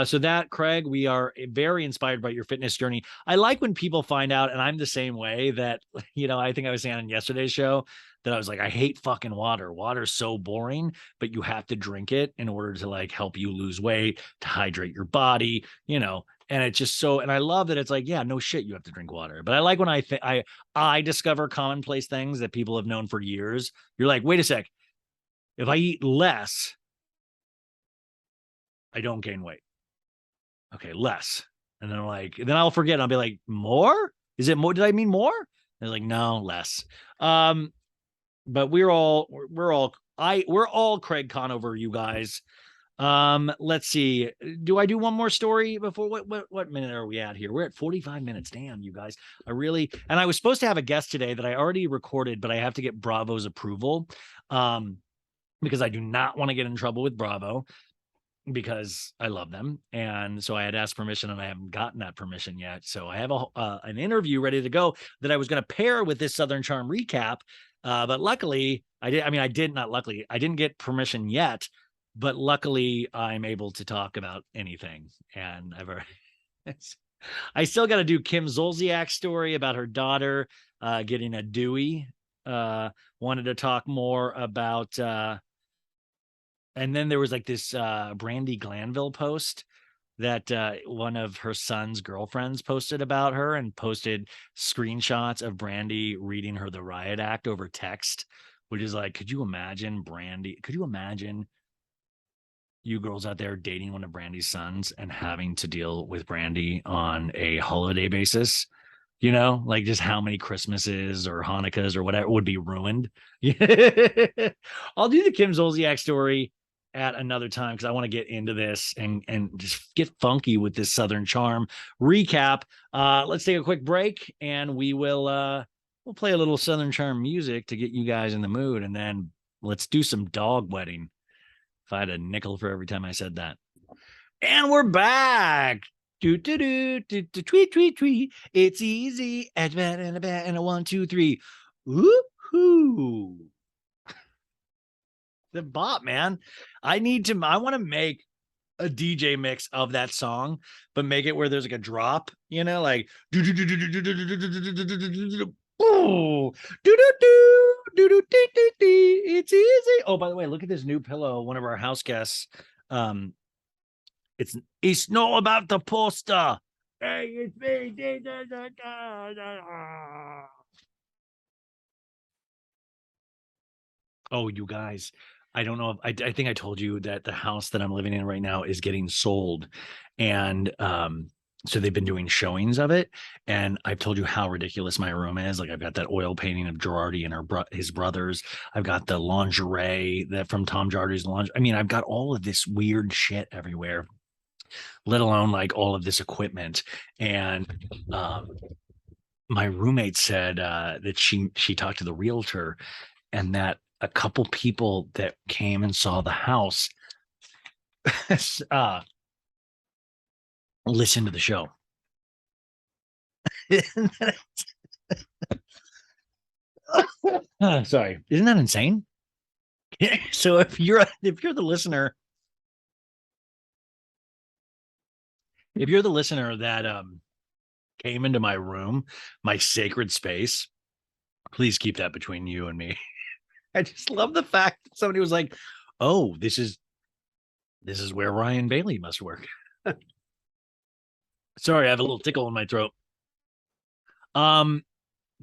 Speaker 1: So that, Craig, we are very inspired by your fitness journey. I like when people find out, and I'm the same way, that, you know, I think I was saying on yesterday's show that I was like, I hate fucking water. Water's so boring, but you have to drink it in order to like help you lose weight, to hydrate your body, you know. And it's just so, and I love that it's like, yeah, no shit, you have to drink water. But I like when I discover commonplace things that people have known for years. You're like, wait a sec, if I eat less, I don't gain weight. Okay, less. And then then I'll forget. I'll be like, more? Is it more? Did I mean more? And they're like, no, less. But we're all Craig Conover, you guys. Let's see. Do I do one more story before what minute are we at here? We're at 45 minutes. Damn, you guys. And I was supposed to have a guest today that I already recorded, but I have to get Bravo's approval. Because I do not want to get in trouble with Bravo, because I love them. And so I had asked permission and I haven't gotten that permission yet. So I have an interview ready to go that I was going to pair with this Southern Charm recap. But luckily I didn't get permission yet, but luckily I'm able to talk about anything. And I still got to do Kim Zolciak's story about her daughter getting a Dewey. Wanted to talk more about, and then there was like this Brandi Glanville post that one of her son's girlfriends posted about her, and posted screenshots of Brandi reading her the riot act over text, which is like, could you imagine Brandi? Could you imagine you girls out there dating one of Brandi's sons and having to deal with Brandi on a holiday basis? You know, like just how many Christmases or Hanukkahs or whatever would be ruined. I'll do the Kim Zolciak story at another time, because I want to get into this and just get funky with this Southern Charm recap. Let's take a quick break and we'll play a little Southern Charm music to get you guys in the mood, and then let's do some dog wedding. If I had a nickel for every time I said that. And we're back. Tweet, tweet. It's easy. And a 1, 2, 3. Woohoo. The bop, man. I want to make a DJ mix of that song, but make it where there's like a drop, you know, like it's easy. Oh, by the way, look at this new pillow. One of our house guests. It's not about the poster. Hey, it's me. Oh, you guys, I don't know if I think I told you that the house that I'm living in right now is getting sold. And So they've been doing showings of it, and I've told you how ridiculous my room is. Like I've got that oil painting of Girardi and his brothers. I've got the lingerie that from Tom Girardi's lingerie. I mean, I've got all of this weird shit everywhere, let alone like all of this equipment. And my roommate said that she talked to the realtor, and that a couple people that came and saw the house listened to the show. Sorry, isn't that insane? So if you're the listener, that came into my room, my sacred space, please keep that between you and me. I just love the fact that somebody was like, "Oh, this is where Ryan Bailey must work." Sorry, I have a little tickle in my throat.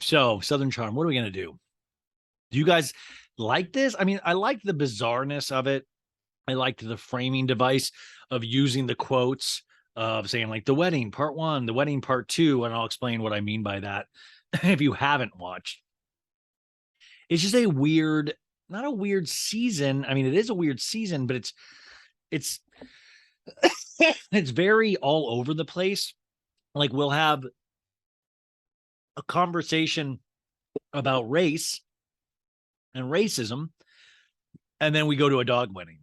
Speaker 1: So Southern Charm, what are we gonna do? Do you guys like this? I mean, I like the bizarreness of it. I liked the framing device of using the quotes of saying like the wedding part 1, the wedding part 2, and I'll explain what I mean by that if you haven't watched. It's just a weird, not a weird season. I mean, it is a weird season, but it's it's very all over the place. Like we'll have a conversation about race and racism, and then we go to a dog wedding.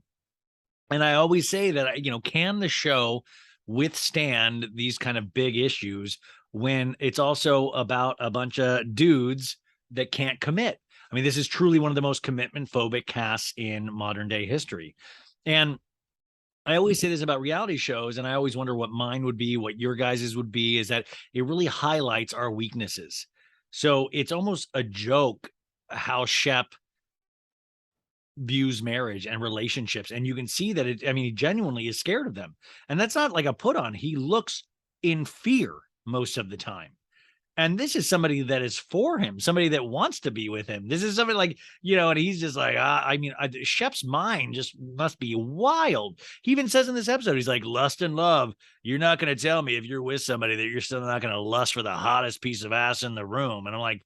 Speaker 1: And I always say that, can the show withstand these kind of big issues when it's also about a bunch of dudes that can't commit? I mean, this is truly one of the most commitment phobic casts in modern day history. And I always say this about reality shows, and I always wonder what mine would be, what your guys's would be, is that it really highlights our weaknesses. So it's almost a joke how Shep views marriage and relationships, and you can see that he genuinely is scared of them, and that's not like a put on. He looks in fear most of the time, and this is somebody that is for him, somebody that wants to be with him. This is somebody like, and he's just like, Shep's mind just must be wild. He even says in this episode, he's like, lust and love, you're not going to tell me if you're with somebody that you're still not going to lust for the hottest piece of ass in the room. And I'm like,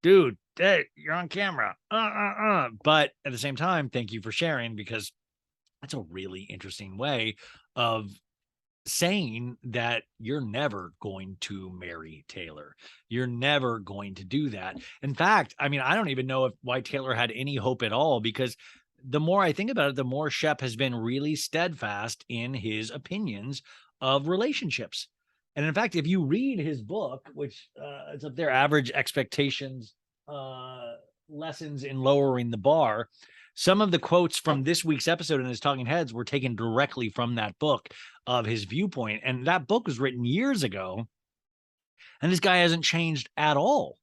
Speaker 1: dude, hey, you're on camera. But at the same time, thank you for sharing, because that's a really interesting way of saying that you're never going to marry Taylor. You're never going to do that. In fact, I don't even know why Taylor had any hope at all, because the more I think about it, the more Shep has been really steadfast in his opinions of relationships. And in fact, if you read his book, which it's up there, Average Expectations, Lessons in Lowering the Bar, some of the quotes from this week's episode in his Talking Heads were taken directly from that book of his viewpoint. And that book was written years ago, and this guy hasn't changed at all.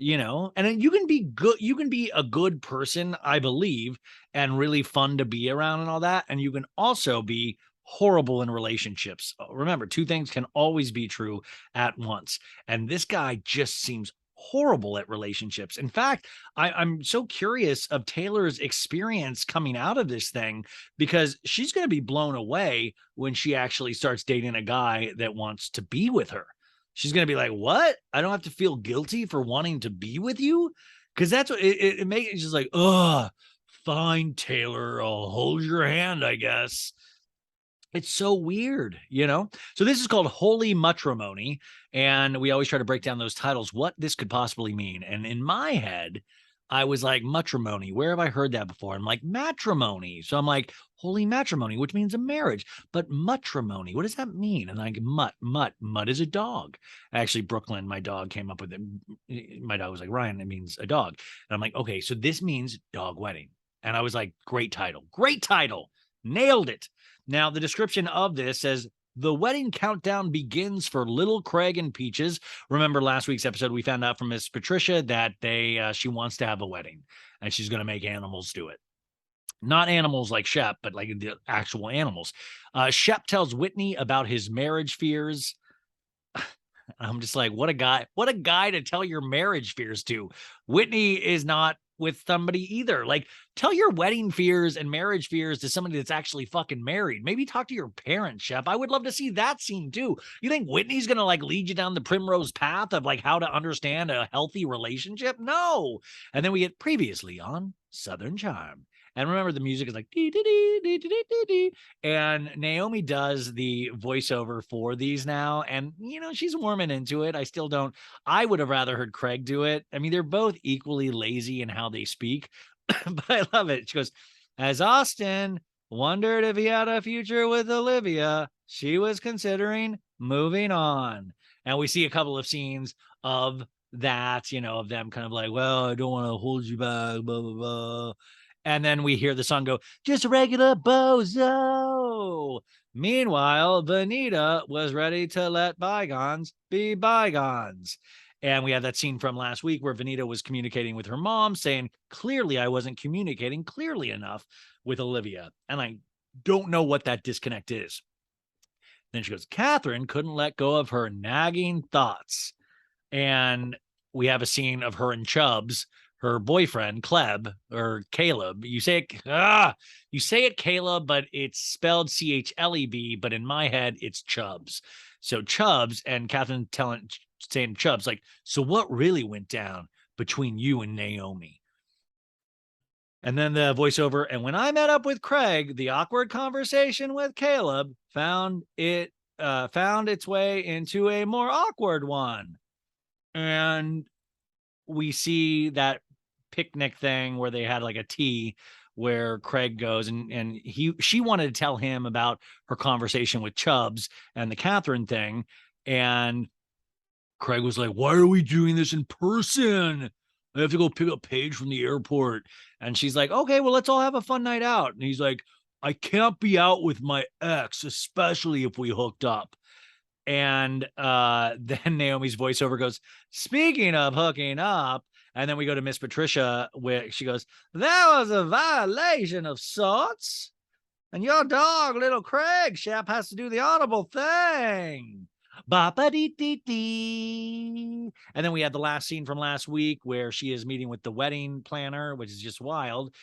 Speaker 1: And you can be good. You can be a good person, I believe, and really fun to be around and all that. And you can also be horrible in relationships. Remember, two things can always be true at once. And this guy just seems horrible at relationships. In fact, I'm so curious of Taylor's experience coming out of this thing, because she's going to be blown away when she actually starts dating a guy that wants to be with her. She's going to be like, what? I don't have to feel guilty for wanting to be with you? Because that's what it makes. It's just like, oh, fine, Taylor, I'll hold your hand, I guess. It's so weird, So this is called Holy Matrimony, and we always try to break down those titles, what this could possibly mean. And in my head, I was like, matrimony, where have I heard that before? I'm like, matrimony. So I'm like, holy matrimony, which means a marriage. But matrimony, what does that mean? And I go, mutt is a dog. Actually, Brooklyn, my dog, came up with it. My dog was like, Ryan, it means a dog. And I'm like, okay, so this means dog wedding. And I was like, great title. Nailed it. Now, the description of this says, the wedding countdown begins for little Craig and Peaches. Remember last week's episode, we found out from Miss Patricia that she wants to have a wedding, and she's going to make animals do it. Not animals like Shep, but like the actual animals. Shep tells Whitney about his marriage fears. I'm just like, what a guy to tell your marriage fears to. Whitney is not with somebody either. Like, tell your wedding fears and marriage fears to somebody that's actually fucking married. Maybe talk to your parents, Shep. I would love to see that scene too. You think Whitney's gonna like lead you down the primrose path of like how to understand a healthy relationship? No. And then we get previously on Southern Charm. And remember, the music is like dee, dee, dee, dee, dee, dee, dee. And Naomi does the voiceover for these now, and she's warming into it. I still don't. I would have rather heard Craig do it. I mean, they're both equally lazy in how they speak, but I love it. She goes, as Austin wondered if he had a future with Olivia, she was considering moving on. And we see a couple of scenes of that, of them kind of like, well, I don't want to hold you back, blah, blah, blah. And then we hear the song go, just a regular bozo. Meanwhile, Vanita was ready to let bygones be bygones. And we have that scene from last week where Vanita was communicating with her mom saying, clearly I wasn't communicating clearly enough with Olivia. And I don't know what that disconnect is. Then she goes, Catherine couldn't let go of her nagging thoughts. And we have a scene of her and Chubbs, her boyfriend, Caleb, you say it Caleb, but it's spelled Chleb, but in my head, it's Chubbs. So Chubbs and Catherine saying Chubbs, like, so what really went down between you and Naomi? And then the voiceover, and when I met up with Craig, the awkward conversation with Caleb found its way into a more awkward one. And we see that picnic thing where they had like a tea where Craig goes and she wanted to tell him about her conversation with Chubbs and the Catherine thing. And Craig was like, why are we doing this in person? I have to go pick up Paige from the airport. And she's like, okay, well, let's all have a fun night out. And he's like, I can't be out with my ex, especially if we hooked up. And then Naomi's voiceover goes, speaking of hooking up. And then we go to Miss Patricia, where she goes, that was a violation of sorts. And your dog, little Craig, Shep, has to do the honorable thing. Ba-ba-dee-dee-dee. And then we had the last scene from last week where she is meeting with the wedding planner, which is just wild.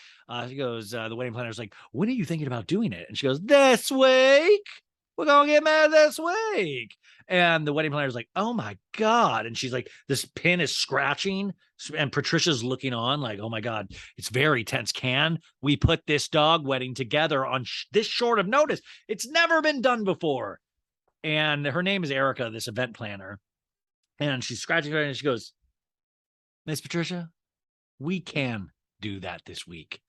Speaker 1: She goes, the wedding planner's like, when are you thinking about doing it? And she goes, this week. We're going to get married this week. And the wedding planner's like, oh my God. And she's like, this pin is scratching. And Patricia's looking on like, oh my God, it's very tense. Can we put this dog wedding together on this short of notice? It's never been done before. And her name is Erica, this event planner. And she's scratching her and she goes, Miss Patricia, we can do that this week.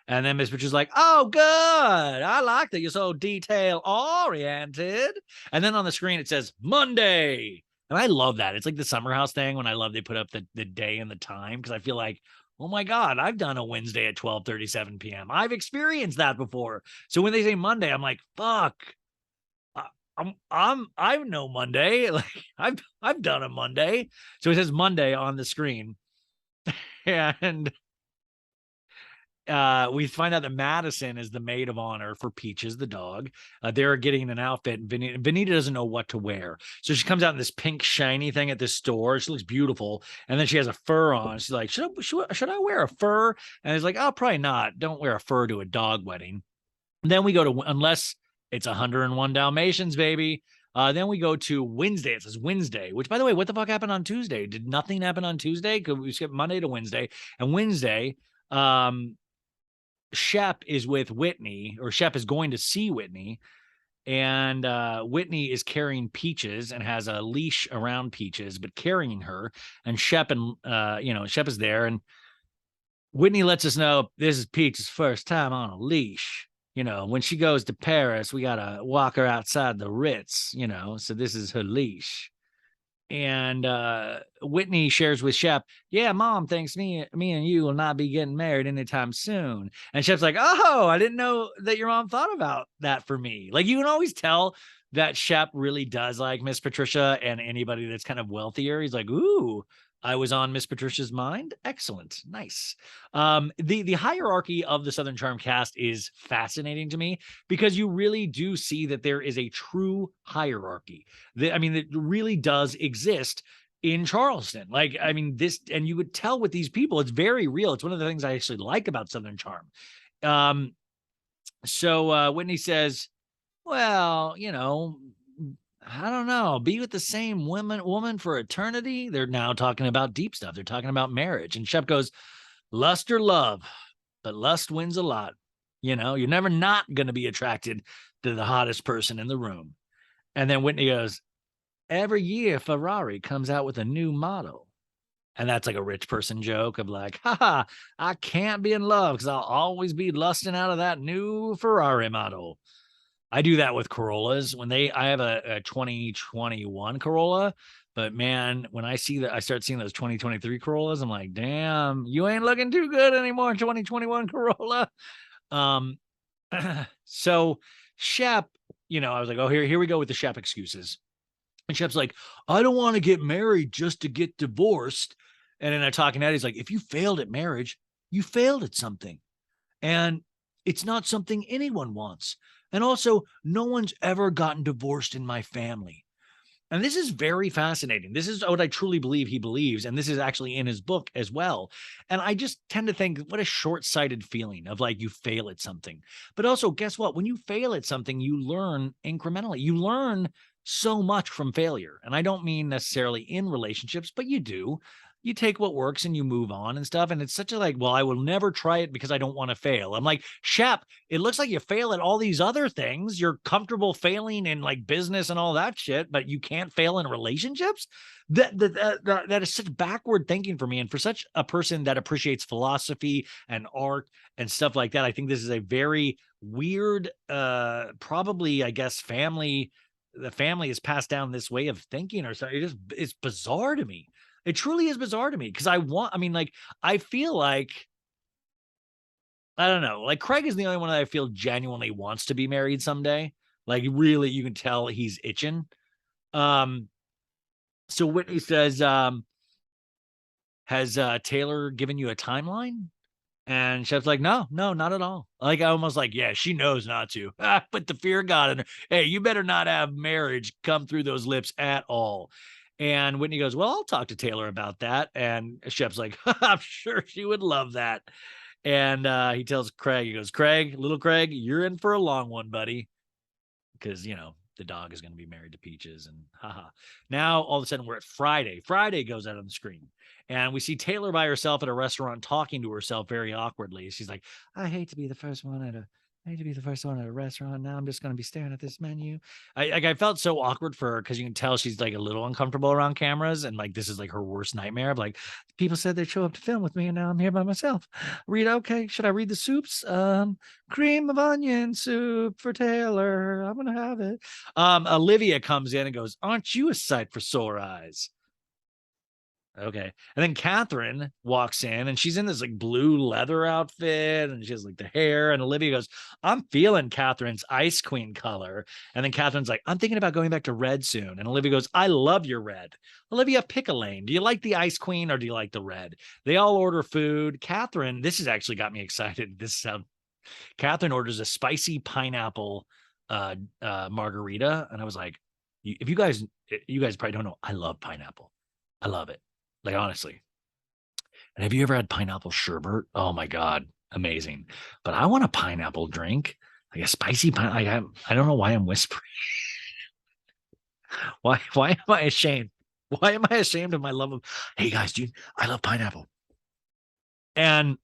Speaker 1: And then Miss Patricia's like, oh, good. I like that you're so detail-oriented. And then on the screen, it says Monday. And I love that. It's like the Summer House thing when I love they put up the day and the time because I feel like, oh, my God, I've done a Wednesday at 12:37 p.m. I've experienced that before. So when they say Monday, I'm like, fuck. I know Monday. Like I've done a Monday. So it says Monday on the screen. And we find out that Madison is the maid of honor for Peaches, the dog. They're getting an outfit. And Vanita doesn't know what to wear. So she comes out in this pink shiny thing at this store. She looks beautiful. And then she has a fur on. She's like, should I wear a fur? And it's like, oh, probably not. Don't wear a fur to a dog wedding. And then we go to, unless it's 101 Dalmatians, baby. Then we go to Wednesday. It says Wednesday, which, by the way, what the fuck happened on Tuesday? Did nothing happen on Tuesday? Could we skip Monday to Wednesday? And Wednesday, Shep is with Whitney, or Shep is going to see Whitney, and Whitney is carrying Peaches and has a leash around Peaches, but carrying her. And Shep Shep is there, and Whitney lets us know this is Peaches' first time on a leash. When she goes to Paris, we gotta walk her outside the Ritz. So this is her leash. And Whitney shares with Shep, yeah, Mom thinks me and you will not be getting married anytime soon. And Shep's like, oh, I didn't know that your mom thought about that for me. Like, you can always tell that Shep really does like Miss Patricia and anybody that's kind of wealthier. He's like, ooh, I was on Miss Patricia's mind. Excellent. Nice. The hierarchy of the Southern Charm cast is fascinating to me because you really do see that there is a true hierarchy. It really does exist in Charleston. Like, I mean, this, and you would tell with these people, it's very real. It's one of the things I actually like about Southern Charm. So Whitney says, well, I don't know, be with the same woman for eternity. They're now talking about deep stuff. They're talking about marriage. And Shep goes, lust or love, but lust wins a lot. You're never not going to be attracted to the hottest person in the room. And then Whitney goes, every year Ferrari comes out with a new model. And that's like a rich person joke of like, haha, I can't be in love because I'll always be lusting out of that new Ferrari model. I do that with Corollas. I have a 2021 Corolla, but man, when I start seeing those 2023 Corollas, I'm like, damn, you ain't looking too good anymore, 2021 Corolla. So Shep, I was like, oh, here we go with the Shep excuses. And Shep's like, I don't want to get married just to get divorced. And then I talking at, he's like, if you failed at marriage, you failed at something. And it's not something anyone wants. And also, no one's ever gotten divorced in my family. And this is very fascinating. This is what I truly believe he believes. And this is actually in his book as well. And I just tend to think, what a short-sighted feeling of like you fail at something. But also, guess what? When you fail at something, you learn incrementally. You learn so much from failure. And I don't mean necessarily in relationships, but you do. You take what works and you move on and stuff. And it's such a like, well, I will never try it because I don't want to fail. I'm like, Shep, it looks like you fail at all these other things. You're comfortable failing in like business and all that shit, but you can't fail in relationships. That is such backward thinking for me. And for such a person that appreciates philosophy and art and stuff like that, I think this is a very weird, probably, I guess, the family has passed down this way of thinking or something. It's bizarre to me. It truly is bizarre to me because I feel like, I don't know, like Craig is the only one that I feel genuinely wants to be married someday. Like really, you can tell he's itching. So Whitney says, has Taylor given you a timeline? And Shep's like, no, not at all. Like, I almost like, yeah, she knows not to. Put the fear of God in her. Hey, you better not have marriage come through those lips at all. And Whitney goes, well, I'll talk to Taylor about that. And Shep's like, I'm sure she would love that. And he tells Craig, he goes, little Craig, you're in for a long one, buddy. Because, the dog is going to be married to Peaches. And haha. Now, all of a sudden, we're at Friday. Friday goes out on the screen. And we see Taylor by herself at a restaurant talking to herself very awkwardly. She's like, I hate to be the first one at a restaurant. Now I'm just going to be staring at this menu. I felt so awkward for her because you can tell she's like a little uncomfortable around cameras. And like, this is like her worst nightmare of like, people said they'd show up to film with me and now I'm here by myself. Okay. Should I read the soups? Cream of onion soup for Taylor. I'm going to have it. Olivia comes in and goes, aren't you a sight for sore eyes? Okay. And then Catherine walks in and she's in this like blue leather outfit and she has like the hair. And Olivia goes, I'm feeling Catherine's Ice Queen color. And then Catherine's like, I'm thinking about going back to red soon. And Olivia goes, I love your red. Olivia, pick a lane. Do you like the Ice Queen or do you like the red? They all order food. Catherine, this has actually got me excited. Catherine orders a spicy pineapple margarita. And I was like, if you guys probably don't know, I love pineapple. I love it. Like, honestly. And have you ever had pineapple sherbet? Oh my God. Amazing. But I want a pineapple drink, like a spicy pineapple. I don't know why I'm whispering. Why am I ashamed? Why am I ashamed of my love of, hey guys, dude, I love pineapple. And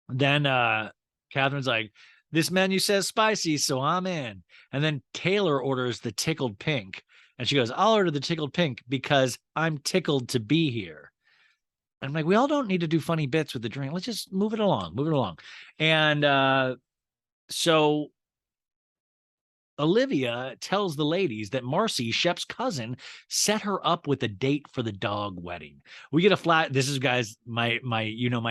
Speaker 1: then Catherine's like, this menu says spicy, so I'm in. And then Taylor orders the tickled pink. And she goes, I'll order the tickled pink because I'm tickled to be here. And I'm like, we all don't need to do funny bits with the drink. Let's just move it along. And so Olivia tells the ladies that Marcy, Shep's cousin, set her up with a date for the dog wedding. We get a flat. This is, guys, my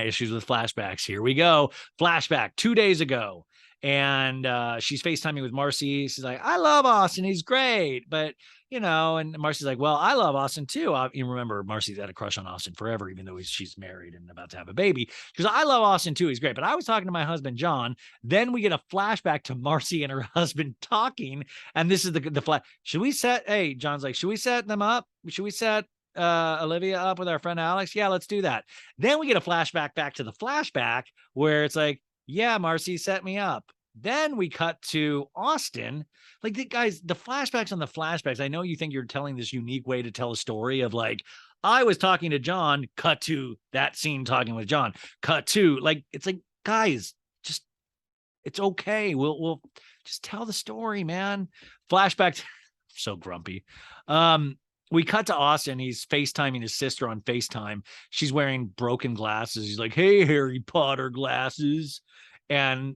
Speaker 1: issues with flashbacks. Here we go. Flashback 2 days ago. And she's FaceTiming with Marcy. She's like, I love Austin. He's great. But, and Marcy's like, well, I love Austin too. You remember Marcy's had a crush on Austin forever, even though she's married and about to have a baby. She goes, I love Austin too. He's great. But I was talking to my husband, John. Then we get a flashback to Marcy and her husband talking. And this is the flash. Hey, John's like, should we set them up? Should we set
Speaker 2: Olivia up with our friend Alex? Yeah, let's do that. Then we get a flashback back to the flashback where it's like, yeah, Marcy set me up. Then we cut to Austin. Like, guys, the flashbacks on the flashbacks. I know you think you're telling this unique way to tell a story of like, I was talking to John, cut to that scene talking with John, cut to like, it's like, guys, just, it's okay. We'll just tell the story, man. Flashback. So grumpy. We cut to Austin. He's FaceTiming his sister on FaceTime. She's wearing broken glasses. He's like, hey, Harry Potter glasses. And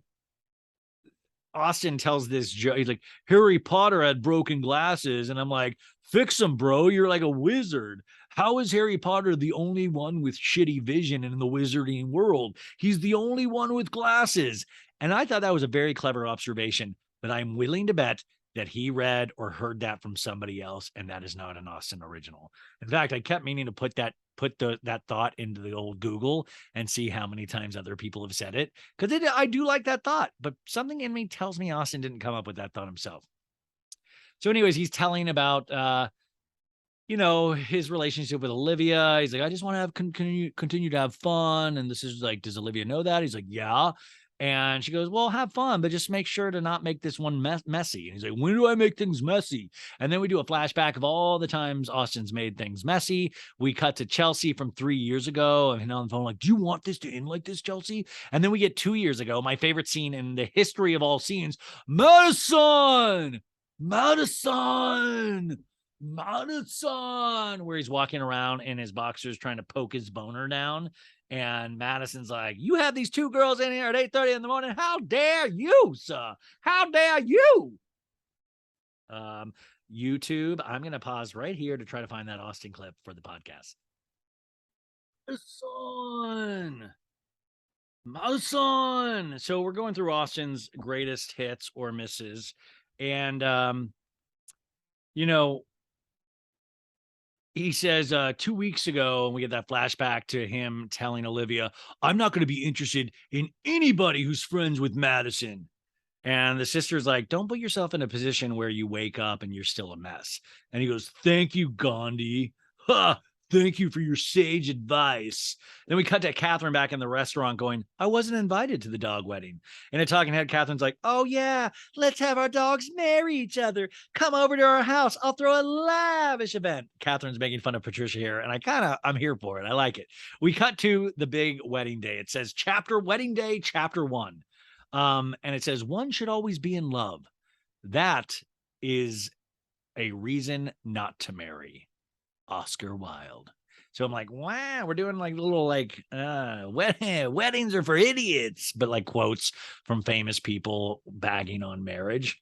Speaker 2: Austin tells this joke. He's like, Harry Potter had broken glasses. And I'm like, fix them, bro. You're like a wizard. How is Harry Potter the only one with shitty vision in the wizarding world? He's the only one with glasses. And I thought that was a very clever observation, but I'm willing to bet that he read or heard that from somebody else, and that is not an Austin original. In fact, I kept meaning to put that thought into the old Google and see how many times other people have said it, because I do like that thought, but something in me tells me Austin didn't come up with that thought himself. So, anyways, he's telling about his relationship with Olivia. He's like, I just want to have continue to have fun, and this is like, does Olivia know that? He's like, yeah. And she goes, well, have fun, but just make sure to not make this one messy. And he's like, when do I make things messy? And then we do a flashback of all the times Austin's made things messy. We cut to Chelsea from 3 years ago and on the phone, like, do you want this to end like this, Chelsea? And then we get 2 years ago, my favorite scene in the history of all scenes, Madison, where he's walking around in his boxers trying to poke his boner down. And Madison's like, you have these 2 girls in here at 8:30 in the morning. How dare you, sir? How dare you? YouTube, I'm going to pause right here to try to find that Austin clip for the podcast. Madison. So we're going through Austin's greatest hits or misses. And, he says 2 weeks ago, and we get that flashback to him telling Olivia, I'm not going to be interested in anybody who's friends with Madison. And the sister's like, don't put yourself in a position where you wake up and you're still a mess. And he goes, thank you, Gandhi. Ha! Thank you for your sage advice. Then we cut to Catherine back in the restaurant going, I wasn't invited to the dog wedding. In a talking head, Catherine's like, oh, yeah, let's have our dogs marry each other. Come over to our house. I'll throw a lavish event. Catherine's making fun of Patricia here, and I'm here for it. I like it. We cut to the big wedding day. It says wedding day, chapter 1. And it says, one should always be in love. That is a reason not to marry. Oscar Wilde. So I'm like, wow, we're doing like little like weddings are for idiots, but like quotes from famous people bagging on marriage.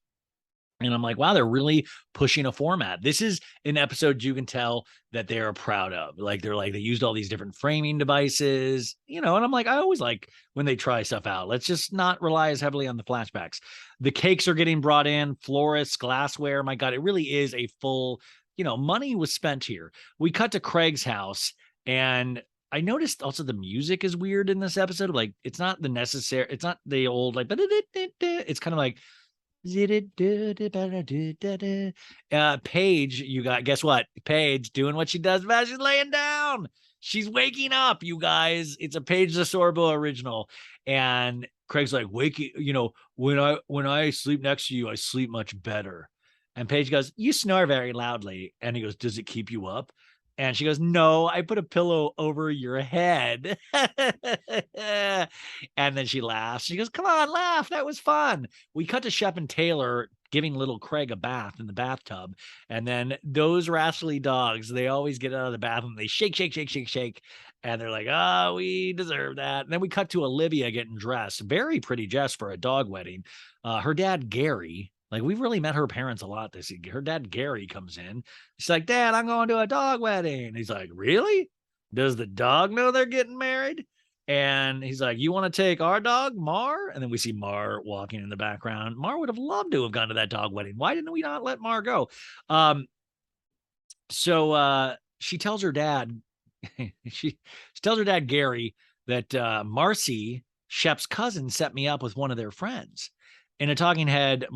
Speaker 2: And I'm like, wow, they're really pushing a format. This is an episode you can tell that they are proud of. Like, they used all these different framing devices, and I'm like, I always like when they try stuff out. Let's just not rely as heavily on the flashbacks. The cakes are getting brought in, florists, glassware. My God, it really is a full, money was spent here. We cut to Craig's house, and I noticed also the music is weird in this episode. Like, it's not the old, like, it's kind of like, Paige, you got, guess what? Paige doing what she does best. She's laying down. She's waking up, you guys. It's a Paige DeSorbo original. And Craig's like, when I sleep next to you, I sleep much better. And Paige goes, you snore very loudly. And he goes, does it keep you up? And she goes, no, I put a pillow over your head. And then she laughs. She goes, come on, laugh. That was fun. We cut to Shep and Taylor giving little Craig a bath in the bathtub. And then those rascally dogs, they always get out of the bathroom. They shake, shake, shake, shake, shake. And they're like, oh, we deserve that. And then we cut to Olivia getting dressed. Very pretty dress for a dog wedding. Her dad, Gary, like, we've really met her parents a lot this year. Her dad, Gary, comes in. She's like, Dad, I'm going to a dog wedding. He's like, really? Does the dog know they're getting married? And he's like, you want to take our dog, Mar? And then we see Mar walking in the background. Mar would have loved to have gone to that dog wedding. Why didn't we not let Mar go? So she tells her dad, she tells her dad, Gary, that Marcy, Shep's cousin, set me up with one of their friends. In a talking head,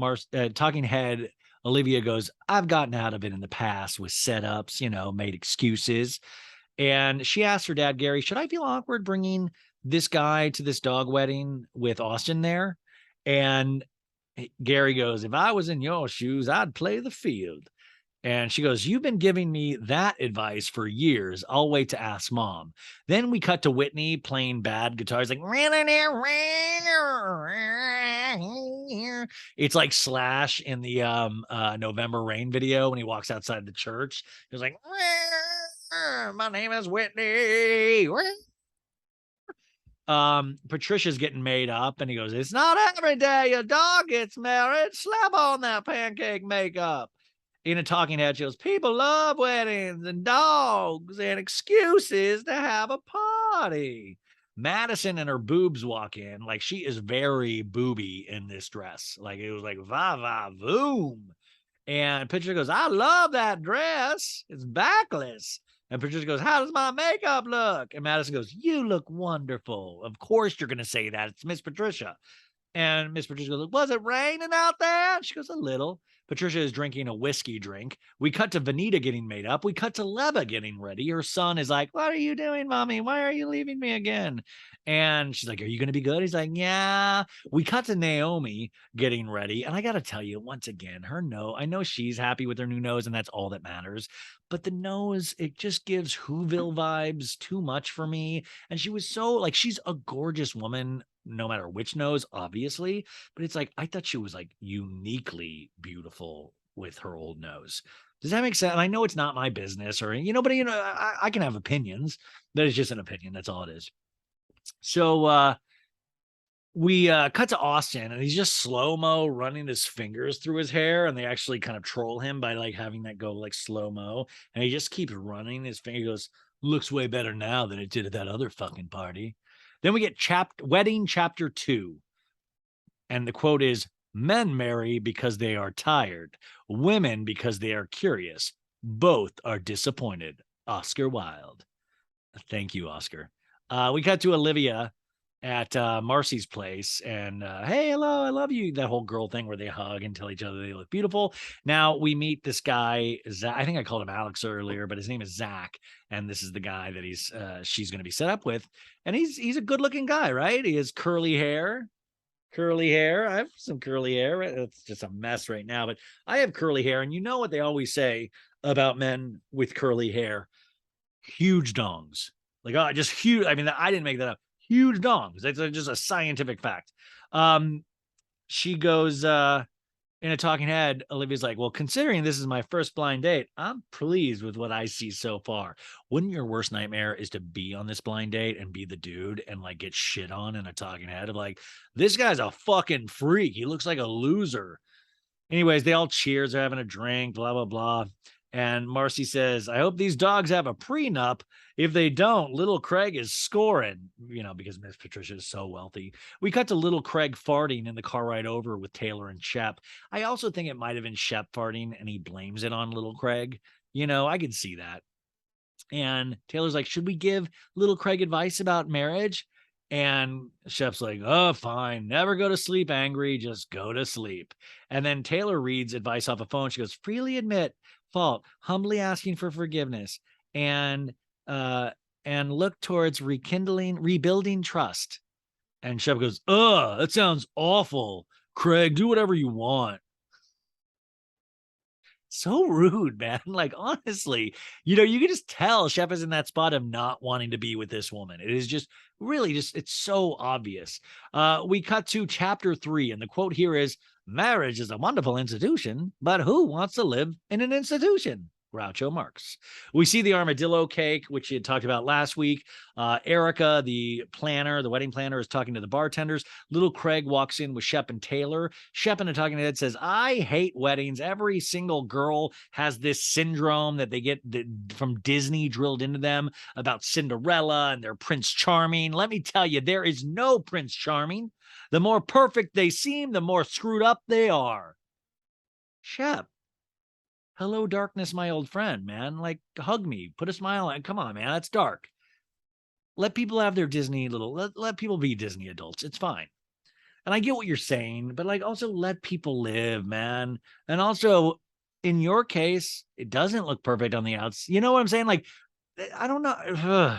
Speaker 2: Olivia goes, I've gotten out of it in the past with setups, made excuses. And she asked her dad, Gary, should I feel awkward bringing this guy to this dog wedding with Austin there? And Gary goes, if I was in your shoes, I'd play the field. And she goes, you've been giving me that advice for years. I'll wait to ask mom. Then we cut to Whitney playing bad guitars, like it's like Slash in the November Rain video when he walks outside the church. He was like, my name is Whitney. Patricia's getting made up, and he goes, it's not every day a dog gets married. Slap on that pancake makeup. In a talking head, she goes, people love weddings and dogs and excuses to have a party. Madison and her boobs walk in. Like, she is very booby in this dress. Like, it was like, va va voom. And Patricia goes, I love that dress. It's backless. And Patricia goes, how does my makeup look? And Madison goes, you look wonderful. Of course you're going to say that. It's Miss Patricia. And Miss Patricia goes, was it raining out there? She goes, a little. Patricia is drinking a whiskey drink. We cut to Vanita getting made up. We cut to Leva getting ready. Her son is like, what are you doing, mommy? Why are you leaving me again? And she's like, are you going to be good? He's like, yeah. We cut to Naomi getting ready. And I got to tell you, once again, her nose, I know she's happy with her new nose, and that's all that matters. But the nose, it just gives Whoville vibes too much for me. And she was so, like, she's a gorgeous woman, no matter which nose, obviously. But it's like, I thought she was like uniquely beautiful with her old nose. Does that make sense? And I know it's not my business or, but I can have opinions. That is just an opinion. That's all it is. So we cut to Austin, and he's just slow-mo running his fingers through his hair, and they actually kind of troll him by like having that go like slow-mo, and he just keeps running his finger. He goes, looks way better now than it did at that other fucking party. Then we get wedding chapter 2. And the quote is, men marry because they are tired, women because they are curious. Both are disappointed. Oscar Wilde. Thank you, Oscar. We cut to Olivia at Marcy's place, and hey, hello, I love you. That whole girl thing where they hug and tell each other they look beautiful. Now we meet this guy, Zach. I think I called him Alex earlier, but his name is Zach, and this is the guy that she's going to be set up with. And he's a good looking guy, right? He has curly hair. I have some curly hair. It's just a mess right now, but I have curly hair, and you know what they always say about men with curly hair? Huge dongs. Like, oh, just huge. I mean, I didn't make that up. Huge dongs. It's just a scientific fact. She goes in a talking head. Olivia's like, well, considering this is my first blind date, I'm pleased with what I see so far. Wouldn't your worst nightmare is to be on this blind date and be the dude and like get shit on in a talking head of like, this guy's a fucking freak. He looks like a loser. Anyways, they all cheers. They're having a drink, blah, blah, blah. And Marcy says, I hope these dogs have a prenup. If they don't, little Craig is scoring, because Miss Patricia is so wealthy. We cut to little Craig farting in the car ride over with Taylor and Shep. I also think it might have been Shep farting, and he blames it on little Craig. I could see that. And Taylor's like, should we give little Craig advice about marriage? And Shep's like, oh, fine. Never go to sleep angry. Just go to sleep. And then Taylor reads advice off a phone. She goes, freely admit fault, humbly asking for forgiveness, and look towards rebuilding trust. And Shep goes, that sounds awful. Craig, do whatever you want. So rude, man. Like, honestly, you can just tell Shep is in that spot of not wanting to be with this woman. It is just really it's so obvious. We cut to chapter 3, and the quote here is, marriage is a wonderful institution, but who wants to live in an institution? Groucho Marx. We see the armadillo cake, which you had talked about last week. Erica, the wedding planner, is talking to the bartenders. Little Craig walks in with Shep and Taylor. Shep in a talking head says, I hate weddings. Every single girl has this syndrome that they get from Disney drilled into them about Cinderella and their Prince Charming. Let me tell you, there is no Prince Charming. The more perfect they seem, the more screwed up they are. Shep. Hello, darkness, my old friend, man. Like, hug me, put a smile on. Come on, man. That's dark. Let people have their Disney let people be Disney adults. It's fine. And I get what you're saying, but like, also let people live, man. And also, in your case, it doesn't look perfect on the outs. You know what I'm saying? Like, I don't know.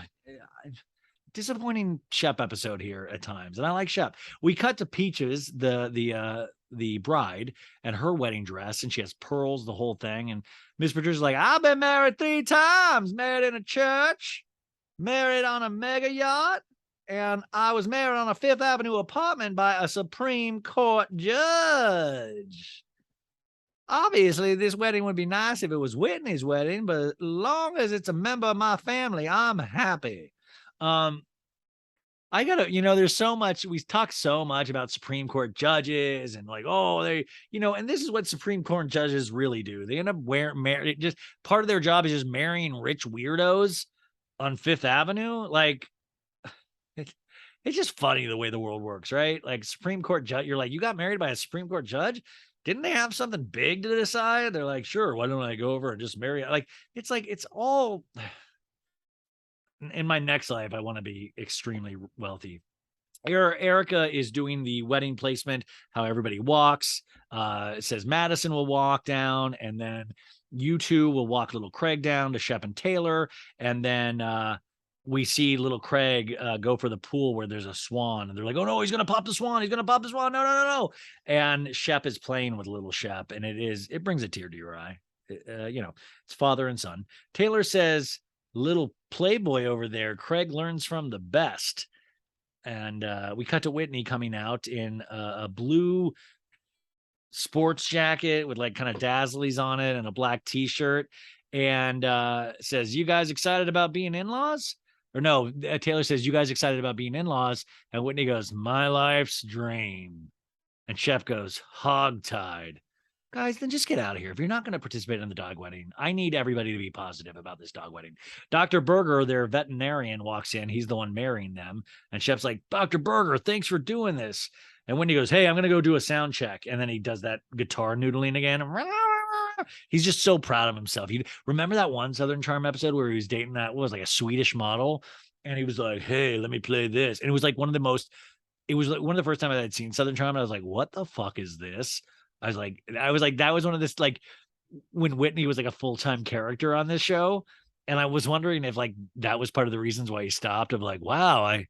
Speaker 2: Disappointing Shep episode here at times, and I like Shep. We cut to Peaches, the bride, and her wedding dress, and she has pearls, the whole thing. And Miss Patricia's like, I've been married 3 times, married in a church, married on a mega yacht, and I was married on a Fifth Avenue apartment by a Supreme Court judge. Obviously, this wedding would be nice if it was Whitney's wedding, but as long as it's a member of my family, I'm happy. Um, I gotta, there's so much, we talk so much about Supreme Court judges and like, oh, and this is what Supreme Court judges really do. They end up just part of their job is just marrying rich weirdos on Fifth Avenue. Like, it, it's just funny the way the world works, right? Like, Supreme Court judge, you're like, you got married by a Supreme Court judge? Didn't they have something big to decide? They're like, sure, why don't I go over and just marry? Like, it's all in my next life, I want to be extremely wealthy. Erica is doing the wedding placement, how everybody walks. It says Madison will walk down, and then you two will walk little Craig down to Shep and Taylor. And then we see little Craig go for the pool where there's a swan. And they're like, oh no, he's going to pop the swan. He's going to pop the swan. No, no, no, no. And Shep is playing with little Shep, and it brings a tear to your eye. It's father and son. Taylor says, little playboy over there, Craig learns from the best. And we cut to Whitney coming out in a blue sports jacket with like kind of dazzlies on it and a black t-shirt, and says, you guys excited about being in-laws? Or no, Taylor says, you guys excited about being in-laws? And Whitney goes, my life's dream. And Shep goes, hog-tied. Guys, then just get out of here. If you're not going to participate in the dog wedding, I need everybody to be positive about this dog wedding. Dr. Berger, their veterinarian, walks in. He's the one marrying them. And Shep's like, Dr. Berger, thanks for doing this. And Wendy goes, hey, I'm going to go do a sound check. And then he does that guitar noodling again. He's just so proud of himself. You remember that one Southern Charm episode where he was dating that, what was like a Swedish model? And he was like, hey, let me play this. And it was like one of the first time I had seen Southern Charm. And I was like, what the fuck is this? I was like, that was one of this, like, when Whitney was like a full-time character on this show. And I was wondering if like that was part of the reasons why he stopped, of like, wow, I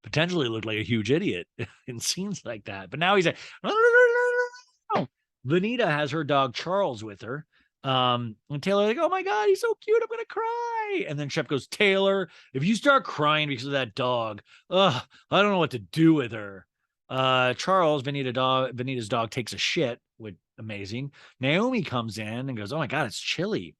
Speaker 2: potentially looked like a huge idiot in scenes like that. But now he's like, no. Vanita has her dog Charles with her. And Taylor like, oh my God, he's so cute, I'm gonna cry. And then Shep goes, Taylor, if you start crying because of that dog, I don't know what to do with her. Charles, Vanita's dog, takes a shit, with amazing. Naomi comes in and goes, oh my God, it's chilly.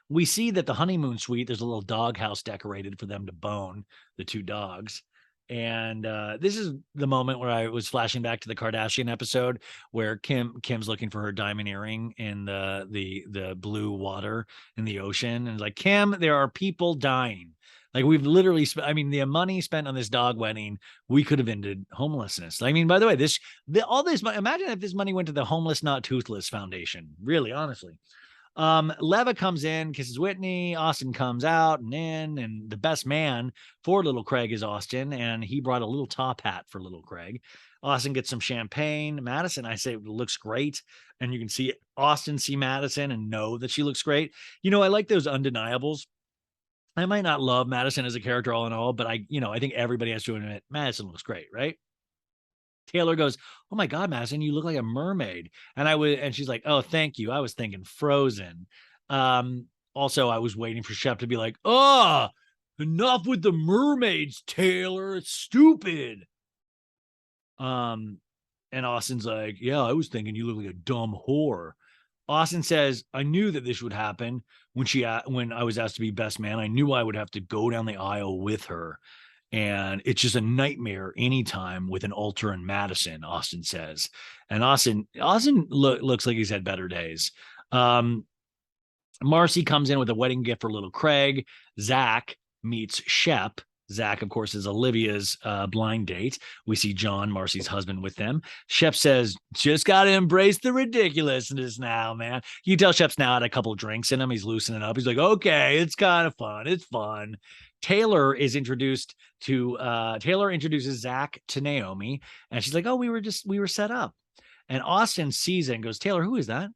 Speaker 2: We see that the honeymoon suite, there's a little dog house decorated for them to bone the 2 dogs. And this is the moment where I was flashing back to the Kardashian episode where Kim's looking for her diamond earring in the blue water in the ocean. And like, Kim, there are people dying. Like, we've literally the money spent on this dog wedding, we could have ended homelessness. I mean, by the way, imagine if this money went to the Homeless Not Toothless Foundation. Really, honestly. Leva comes in, kisses Whitney. Austin comes out and in, and the best man for little Craig is Austin, and he brought a little top hat for little Craig. Austin gets some champagne. Madison, I say, looks great, and you can see Austin see Madison and know that she looks great. I like those undeniables. I might not love Madison as a character all in all, but I think everybody has to admit Madison looks great, right? Taylor goes, oh my God, Madison, you look like a mermaid. And she's like, oh, thank you. I was thinking Frozen. Also, I was waiting for Shep to be like, oh, enough with the mermaids, Taylor. It's stupid. And Austin's like, yeah, I was thinking you look like a dumb whore. Austin says, I knew that this would happen when I was asked to be best man. I knew I would have to go down the aisle with her. And it's just a nightmare anytime with an altar in Madison, Austin says. And Austin looks like he's had better days. Marcy comes in with a wedding gift for little Craig. Zach meets Shep. Zach, of course, is Olivia's blind date. We see John, Marcy's husband, with them. Shep says, just got to embrace the ridiculousness now, man. You can tell Shep's now had a couple drinks in him. He's loosening up. He's like, okay, it's kind of fun. It's fun. Taylor introduces Zach to Naomi, and she's like, oh, we were set up. And Austin sees it and goes, Taylor, who is that?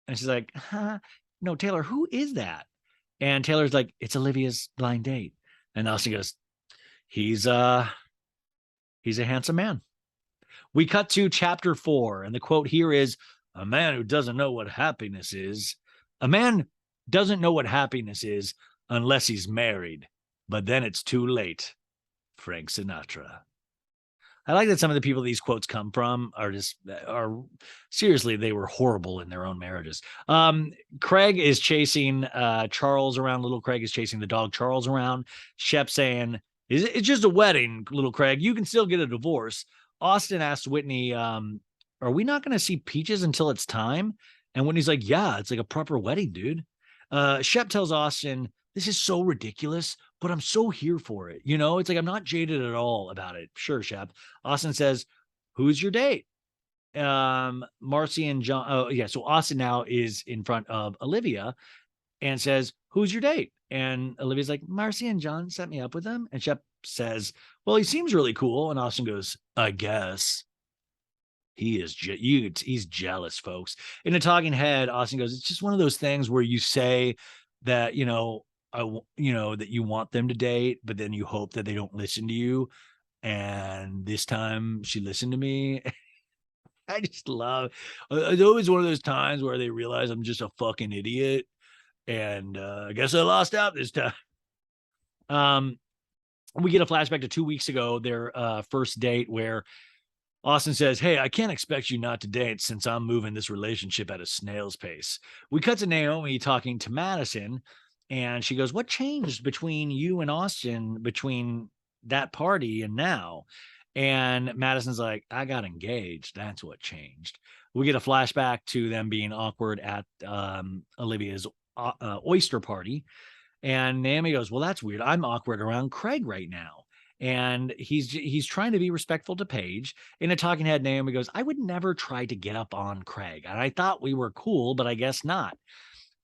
Speaker 2: And she's like, huh? No, Taylor, who is that? And Taylor's like, it's Olivia's blind date. And Austin goes, he's he's a handsome man. We cut to chapter 4, and the quote here is, a man who doesn't know what happiness is, a man doesn't know what happiness is unless he's married, but then it's too late. Frank Sinatra. I like that some of the people these quotes come from are seriously, they were horrible in their own marriages. Craig is chasing Charles around. Little Craig is chasing the dog Charles around. Shep saying, it's just a wedding, little Craig. You can still get a divorce. Austin asks Whitney, are we not going to see Peaches until it's time? And Whitney's like, yeah, it's like a proper wedding, dude. Shep tells Austin, this is so ridiculous, but I'm so here for it. You know, it's like I'm not jaded at all about it. Sure, Shep. Austin says, who's your date? Marcy and John. Oh, yeah. So Austin now is in front of Olivia and says, who's your date? And Olivia's like, Marcy and John set me up with him. And Shep says, well, he seems really cool. And Austin goes, I guess. He's jealous, folks. In a talking head, Austin goes, it's just one of those things where you say that, that you want them to date, but then you hope that they don't listen to you. And this time she listened to me. I just love, it's always one of those times where they realize I'm just a fucking idiot. And I guess I lost out this time. We get a flashback to 2 weeks ago, their first date, where Austin says, hey, I can't expect you not to date since I'm moving this relationship at a snail's pace. We cut to Naomi talking to Madison, and she goes, what changed between you and Austin between that party and now? And Madison's like, I got engaged. That's what changed. We get a flashback to them being awkward at Olivia's oyster party. And Naomi goes, well, that's weird. I'm awkward around Craig right now. And he's trying to be respectful to Paige. In a talking head, Naomi goes, I would never try to get up on Craig. And I thought we were cool, but I guess not.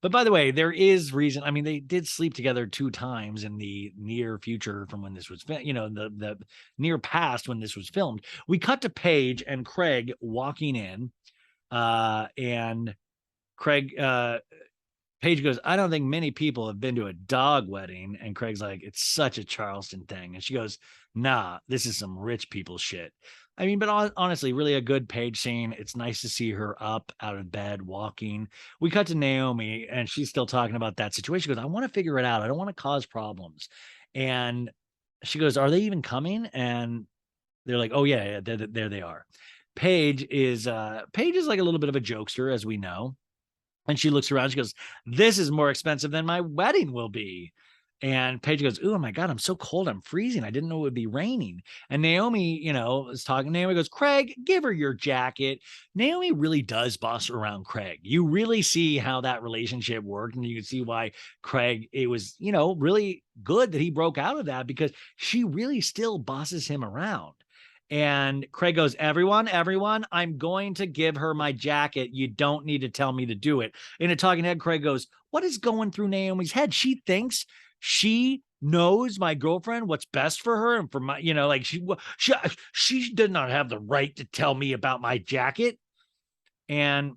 Speaker 2: But by the way, there is reason. I mean, they did sleep together 2 times in the near future from when this was, the near past when this was filmed. We cut to Paige and Craig walking in, and Craig, Paige goes, I don't think many people have been to a dog wedding. And Craig's like, it's such a Charleston thing. And she goes, nah, this is some rich people shit. I mean, but honestly, really a good Paige scene. It's nice to see her up out of bed, walking. We cut to Naomi and she's still talking about that situation. She goes, I want to figure it out. I don't want to cause problems. And she goes, are they even coming? And they're like, oh yeah, there they are. Paige is like a little bit of a jokester, as we know. And she looks around, she goes, this is more expensive than my wedding will be. And Paige goes, oh my God, I'm so cold. I'm freezing. I didn't know it would be raining. And Naomi, is talking. Naomi goes, Craig, give her your jacket. Naomi really does boss around Craig. You really see how that relationship worked. And you can see why Craig, it was, really good that he broke out of that, because she really still bosses him around. And Craig goes, everyone, I'm going to give her my jacket. You don't need to tell me to do it. In a talking head, Craig goes, what is going through Naomi's head? She thinks she knows my girlfriend, what's best for her. And for my, she did not have the right to tell me about my jacket. And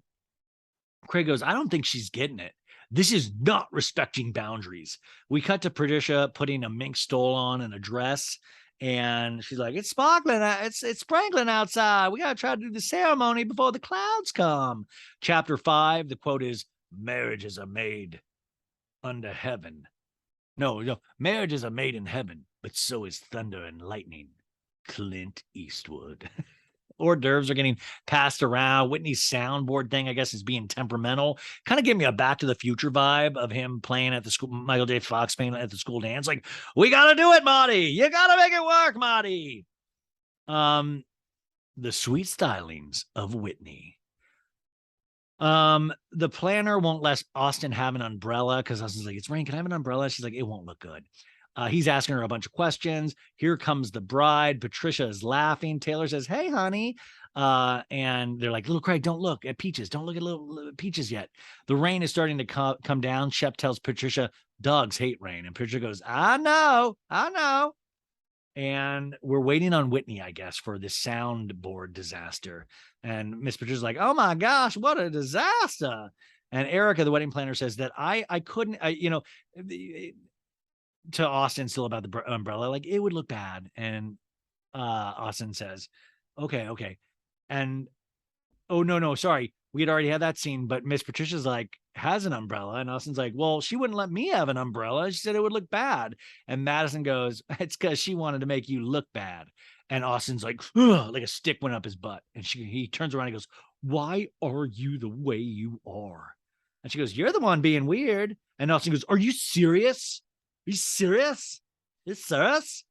Speaker 2: Craig goes, I don't think she's getting it. This is not respecting boundaries. We cut to Patricia putting a mink stole on and a dress. And she's like, it's sparkling. It's sprinkling outside. We got to try to do the ceremony before the clouds come. Chapter 5, the quote is, marriages are made under heaven. No, marriages are made in heaven, but so is thunder and lightning. Clint Eastwood. Hors d'oeuvres are getting passed around. Whitney's soundboard thing, I guess, is being temperamental. Kind of gave me a Back to the Future vibe of him playing at the school, Michael J. Fox playing at the school dance. Like, we got to do it, Marty. You got to make it work, Marty. The sweet stylings of Whitney. The planner won't let Austin have an umbrella because Austin's like, it's raining. Can I have an umbrella? She's like, it won't look good. He's asking her a bunch of questions. Here comes the bride. Patricia is laughing. Taylor says, hey, honey. And they're like, little Craig, don't look at Peaches. Don't look at little Peaches yet. The rain is starting to come down. Shep tells Patricia, dogs hate rain. And Patricia goes, I know. And we're waiting on Whitney, I guess, for this soundboard disaster. And Miss Patricia's like, oh my gosh, what a disaster. And Erica, the wedding planner, says that I couldn't, to Austin still about the umbrella, like it would look bad. And Austin says, okay. And oh, no, sorry. We had already had that scene, but Miss Patricia's like, has an umbrella. And Austin's like, well, she wouldn't let me have an umbrella. She said it would look bad. And Madison goes, it's because she wanted to make you look bad. And Austin's like, ugh, like a stick went up his butt. And he turns around and goes, why are you the way you are? And she goes, you're the one being weird. And Austin goes, are you serious? Are you serious? You serious?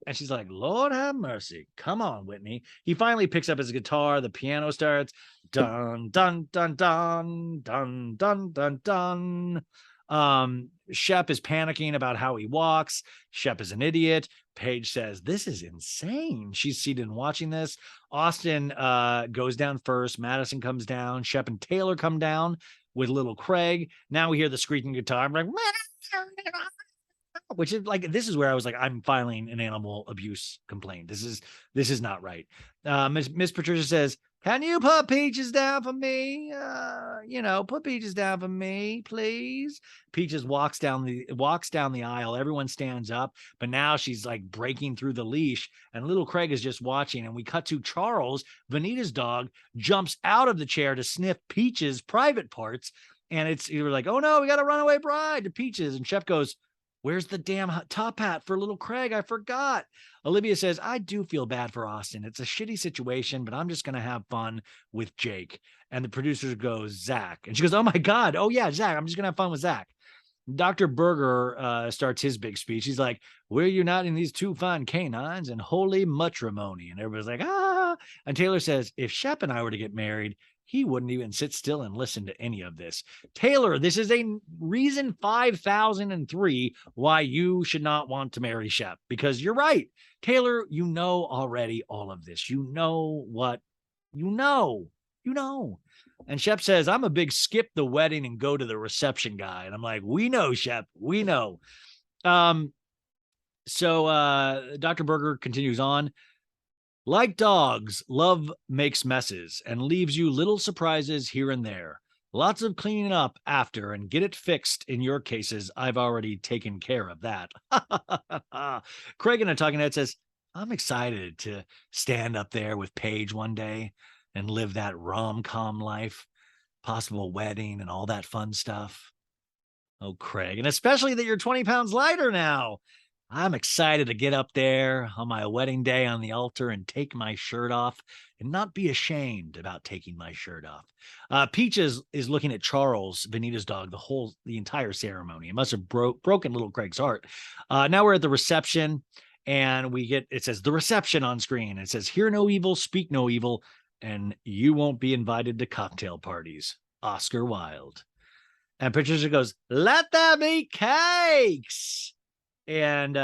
Speaker 2: And she's like, Lord have mercy. Come on, Whitney. He finally picks up his guitar. The piano starts. Dun, dun, dun, dun, dun, dun, dun, dun. Shep is panicking about how he walks. Shep is an idiot. Paige says, this is insane. She's seated and watching this. Austin goes down first. Madison comes down. Shep and Taylor come down with little Craig. Now we hear the squeaking guitar. I'm like, which is like, this is where I was like, I'm filing an animal abuse complaint. This is not right. Miss Patricia says, can you put Peaches down for me? Put Peaches down for me, please. Peaches walks down the aisle. Everyone stands up, but now she's like breaking through the leash, and little Craig is just watching. And we cut to Charles, Vanita's dog, jumps out of the chair to sniff Peaches' private parts. And you're like, oh no, we got a runaway bride to Peaches. And Chef goes, where's the damn top hat for little Craig? I forgot. Olivia says, I do feel bad for Austin. It's a shitty situation, but I'm just going to have fun with Jake. And the producer goes, Zach. And she goes, oh my God. Oh yeah, Zach. I'm just going to have fun with Zach. Dr. Berger starts his big speech. He's like, we're uniting these two fine canines in holy matrimony. And everybody's like, ah. And Taylor says, if Shep and I were to get married, he wouldn't even sit still and listen to any of this. Taylor, this is a reason 5,003 why you should not want to marry Shep, because you're right. Taylor, you know already all of this. You know what you know. And Shep says, I'm a big skip the wedding and go to the reception guy. And I'm like, we know, Shep, we know. So Dr. Berger continues on. Like dogs, love makes messes and leaves you little surprises here and there. Lots of cleaning up after and get it fixed. In your cases, I've already taken care of that. Craig in a talking head says, I'm excited to stand up there with Paige one day and live that rom-com life, possible wedding and all that fun stuff. Oh, Craig, and especially that you're 20 pounds lighter now. I'm excited to get up there on my wedding day on the altar and take my shirt off and not be ashamed about taking my shirt off. Peaches is looking at Charles, Vanita's dog, the entire ceremony. It must have broken little Craig's heart. Now we're at the reception, and it says the reception on screen. It says, hear no evil, speak no evil, and you won't be invited to cocktail parties. Oscar Wilde. And Patricia goes, let there be cakes. And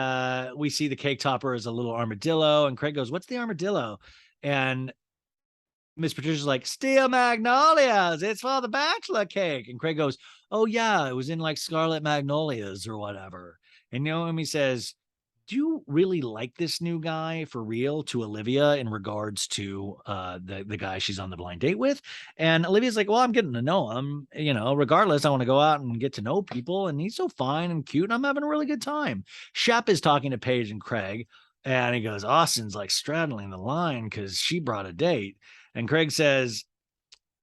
Speaker 2: we see the cake topper is a little armadillo. And Craig goes, what's the armadillo? And Miss Patricia's like, steel magnolias. It's for the bachelor cake. And Craig goes, oh, yeah, it was in like Scarlet Magnolias or whatever. And Naomi says, do you really like this new guy for real, to Olivia in regards to the guy she's on the blind date with? And Olivia's like, well, I'm getting to know him, regardless. I want to go out and get to know people. And he's so fine and cute. And I'm having a really good time. Shep is talking to Paige and Craig. And he goes, Austin's like straddling the line because she brought a date. And Craig says,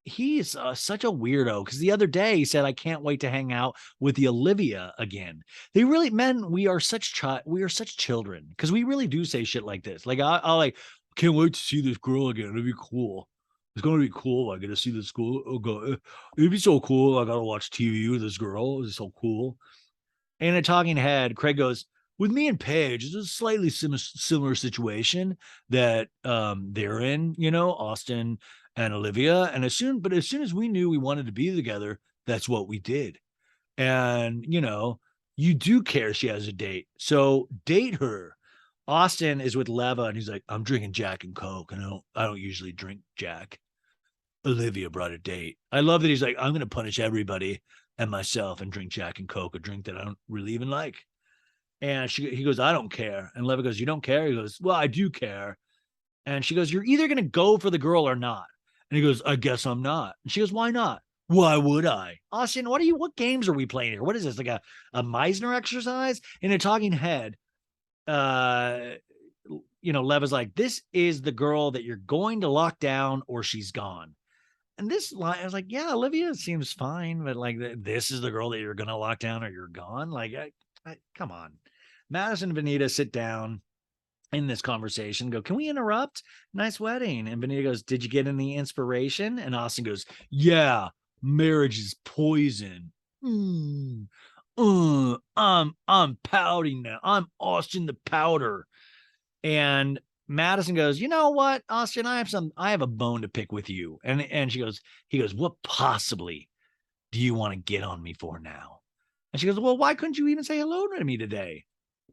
Speaker 2: he's such a weirdo, because the other day he said, I can't wait to hang out with the Olivia again. They really, men, we are such children, because we really do say shit like this. Like, I'll like, can't wait to see this girl again. It'll be cool. It's going to be cool. I get to see this girl. It'd be so cool. I got to watch TV with this girl. It's so cool. And in a talking head, Craig goes, with me and Paige, it's a slightly similar situation that they're in, Austin and Olivia. And as soon as we knew we wanted to be together, that's what we did. And, you do care she has a date, so date her. Austin is with Leva, and he's like, I'm drinking Jack and Coke, and I don't usually drink Jack. Olivia brought a date. I love that he's like, I'm going to punish everybody and myself and drink Jack and Coke, a drink that I don't really even like. And he goes, I don't care. And Leva goes, you don't care? He goes, well, I do care. And she goes, you're either going to go for the girl or not. And he goes, I guess I'm not. And she goes, why not? Why would I? Austin, what games are we playing here? What is this? Like a Meisner exercise? In a talking head, uh, Lev is like, this is the girl that you're going to lock down or she's gone. And this line, I was like, yeah, Olivia seems fine, but like, this is the girl that you're going to lock down or you're gone. Like, come on. Madison and Benita sit down in this conversation, go, can we interrupt? Nice wedding. And Benita goes, did you get any inspiration? And Austin goes, yeah, marriage is poison. I'm pouting now. I'm Austin the powder. And Madison goes, you know what, Austin, I have a bone to pick with you. And he goes, what possibly do you want to get on me for now? And she goes, well, why couldn't you even say hello to me today?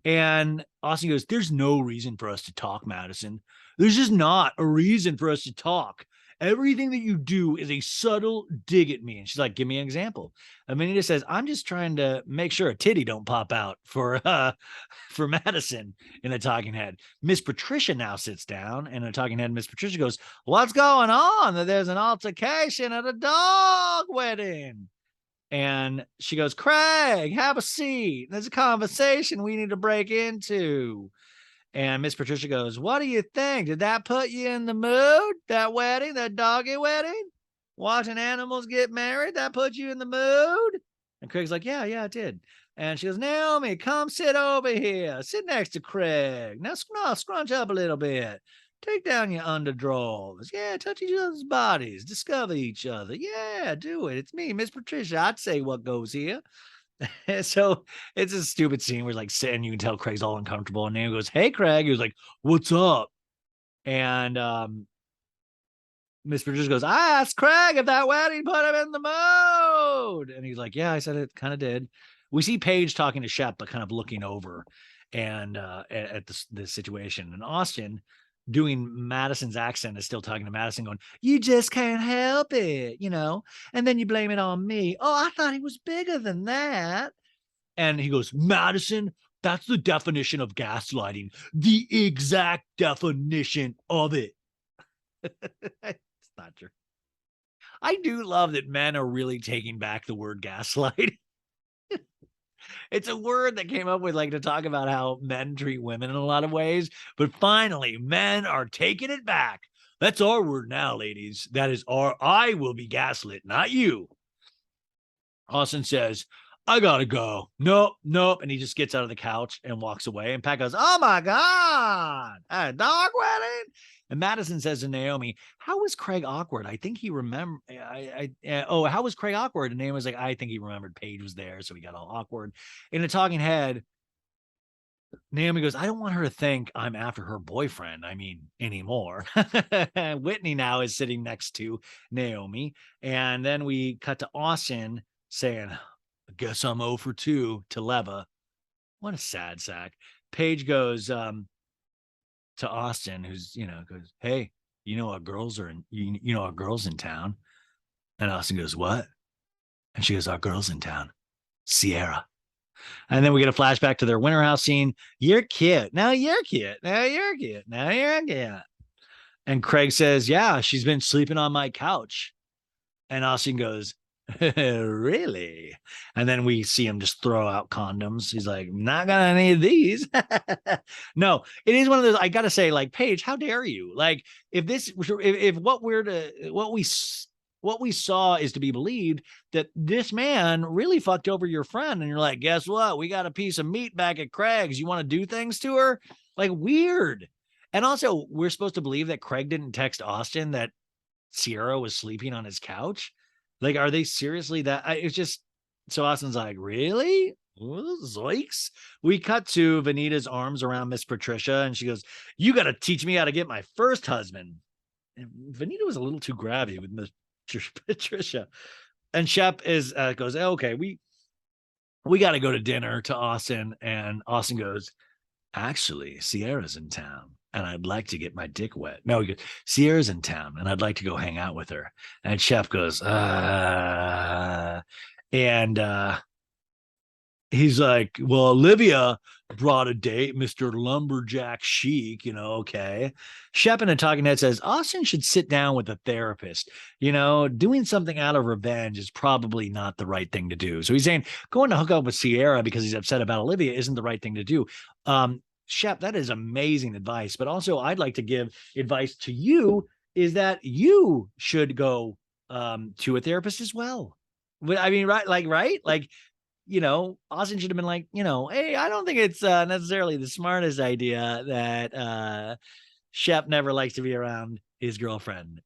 Speaker 2: And Austin goes, there's no reason for us to talk, Madison. There's just not a reason for us to talk. Everything that you do is a subtle dig at me. And she's like, give me an example. Amanita says, I'm just trying to make sure a titty don't pop out for Madison in a talking head. Miss Patricia now sits down, and in a talking head, Miss Patricia goes, what's going on? There's an altercation at a dog wedding. And she goes, Craig, have a seat. There's a conversation we need to break into. And Miss Patricia goes, what do you think? Did that put you in the mood? That wedding, that doggy wedding? Watching animals get married, that put you in the mood? And Craig's like, yeah, it did. And she goes, Naomi, come sit over here. Sit next to Craig. Now scrunch up a little bit. Take down your underdrawers. Yeah, touch each other's bodies. Discover each other. Yeah, do it. It's me, Miss Patricia. I'd say what goes here. So it's a stupid scene where like sitting, you can tell Craig's all uncomfortable. And Naomi goes, hey, Craig. He was like, what's up? And Miss Patricia goes, I asked Craig if that wedding put him in the mood. And he's like, yeah, I said it kind of did. We see Paige talking to Shep, but kind of looking over and at the situation. And Austin, doing Madison's accent, is still talking to Madison, going, you just can't help it, and then you blame it on me. Oh, I thought he was bigger than that. And he goes, Madison, that's the definition of gaslighting, the exact definition of it. It's not true. I do love that men are really taking back the word gaslight. It's a word that came up with like to talk about how men treat women in a lot of ways, but finally men are taking it back. That's our word now, ladies. That is I will be gaslit, not you. Austin says, I gotta go. Nope. And he just gets out of the couch and walks away. And Pat goes, oh my God, a dog wedding? And Madison says to Naomi, how was Craig awkward? I think he remembered. How was Craig awkward? And Naomi was like, I think he remembered Paige was there. So he got all awkward. In a talking head, Naomi goes, I don't want her to think I'm after her boyfriend. I mean, anymore. Whitney now is sitting next to Naomi. And then we cut to Austin saying, I guess I'm 0 for 2 to Leva. What a sad sack. Paige goes, to Austin, who's, goes, hey, our girls are our girls in town. And Austin goes, what? And she goes, our girls in town, Sierra. And then we get a flashback to their winter house scene. You're cute. Now you're cute. Now you're cute. Now you're cute. And Craig says, yeah, she's been sleeping on my couch. And Austin goes, really? And then we see him just throw out condoms. He's like, not gonna need these. No, it is one of those. I gotta say, like, Paige, how dare you? Like, if what we saw is to be believed, that this man really fucked over your friend, and you're like, guess what? We got a piece of meat back at Craig's. You want to do things to her? Like, weird. And also, we're supposed to believe that Craig didn't text Austin that Sierra was sleeping on his couch. Like, are they seriously that? It's just, so Austin's like, really? Zoinks. We cut to Vanita's arms around Miss Patricia, and she goes, you got to teach me how to get my first husband. And Vanita was a little too grabby with Miss Patricia. And Shep goes, okay, we got to go to dinner to Austin. And Austin goes, actually, Sierra's in town, and I'd like to get my dick wet. No, he goes, Sierra's in town, and I'd like to go hang out with her. And Chef goes, and he's like, well, Olivia brought a date, Mr. Lumberjack Chic, okay. Shep in a talking head says Austin should sit down with a therapist. Doing something out of revenge is probably not the right thing to do. So he's saying going to hook up with Sierra because he's upset about Olivia isn't the right thing to do. Shep, that is amazing advice. But also, I'd like to give advice to you is that you should go to a therapist as well. I mean, right? Like, Austin should have been like, hey, I don't think it's necessarily the smartest idea that Shep never likes to be around his girlfriend,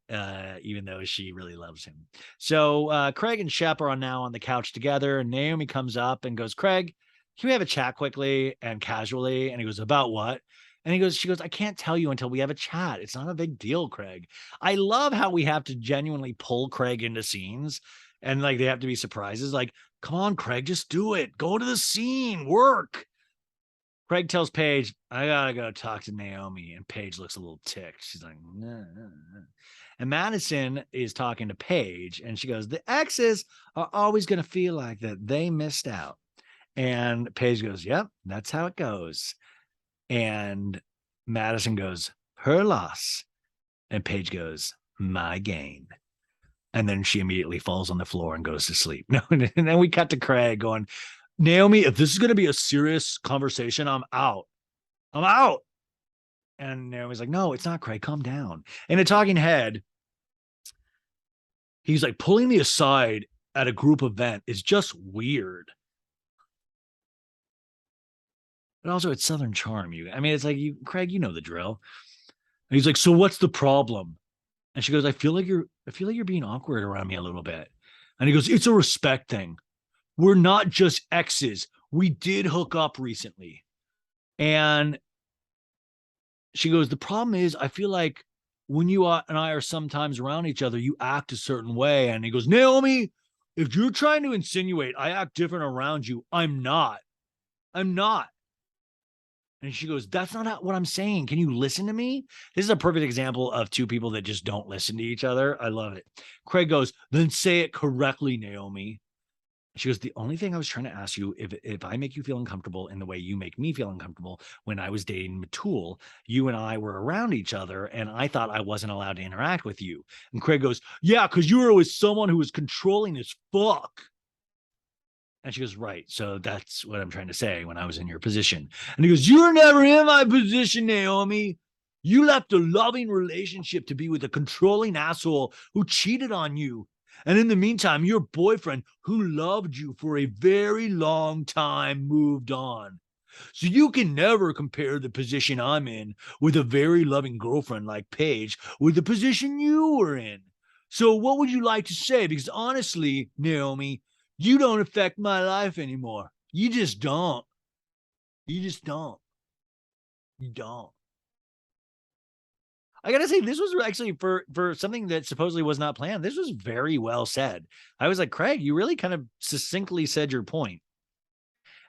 Speaker 2: even though she really loves him. So Craig and Shep are now on the couch together, and Naomi comes up and goes, Craig, can we have a chat quickly and casually? And he goes, about what? And she goes, I can't tell you until we have a chat. It's not a big deal, Craig. I love how we have to genuinely pull Craig into scenes and like they have to be surprises. Like, come on, Craig, just do it. Go to the scene, work. Craig tells Paige, I gotta go talk to Naomi. And Paige looks a little ticked. She's like, nah, nah, nah. And Madison is talking to Paige, and she goes, the exes are always going to feel like that they missed out. And Paige goes, yep, that's how it goes. And Madison goes, her loss. And Paige goes, my gain. And then she immediately falls on the floor and goes to sleep. No, and then we cut to Craig going, Naomi, if this is going to be a serious conversation, I'm out. I'm out. And Naomi's like, no, it's not, Craig. Calm down. In a talking head, he's like, pulling me aside at a group event is just weird. But also, it's Southern charm. It's like, Craig, you know the drill. And he's like, so what's the problem? And she goes, I feel like you're being awkward around me a little bit. And he goes, it's a respect thing. We're not just exes. We did hook up recently. And she goes, the problem is I feel like when you and I are sometimes around each other, you act a certain way. And he goes, Naomi, if you're trying to insinuate I act different around you, I'm not. I'm not. And she goes, that's not what I'm saying. Can you listen to me? This is a perfect example of two people that just don't listen to each other. I love it. Craig goes, then say it correctly, Naomi. She goes, the only thing I was trying to ask you, if I make you feel uncomfortable in the way you make me feel uncomfortable, when I was dating Matul, you and I were around each other and I thought I wasn't allowed to interact with you. And Craig goes, yeah, because you were with someone who was controlling as fuck. And she goes, right. So that's what I'm trying to say when I was in your position. And he goes, you were never in my position, Naomi. You left a loving relationship to be with a controlling asshole who cheated on you. And in the meantime, your boyfriend who loved you for a very long time moved on. So you can never compare the position I'm in with a very loving girlfriend like Paige with the position you were in. So what would you like to say? Because honestly, Naomi, you don't affect my life anymore. You just don't. You just don't. You don't. I gotta say, this was actually for something that supposedly was not planned. This was very well said. I was like, Craig, you really kind of succinctly said your point.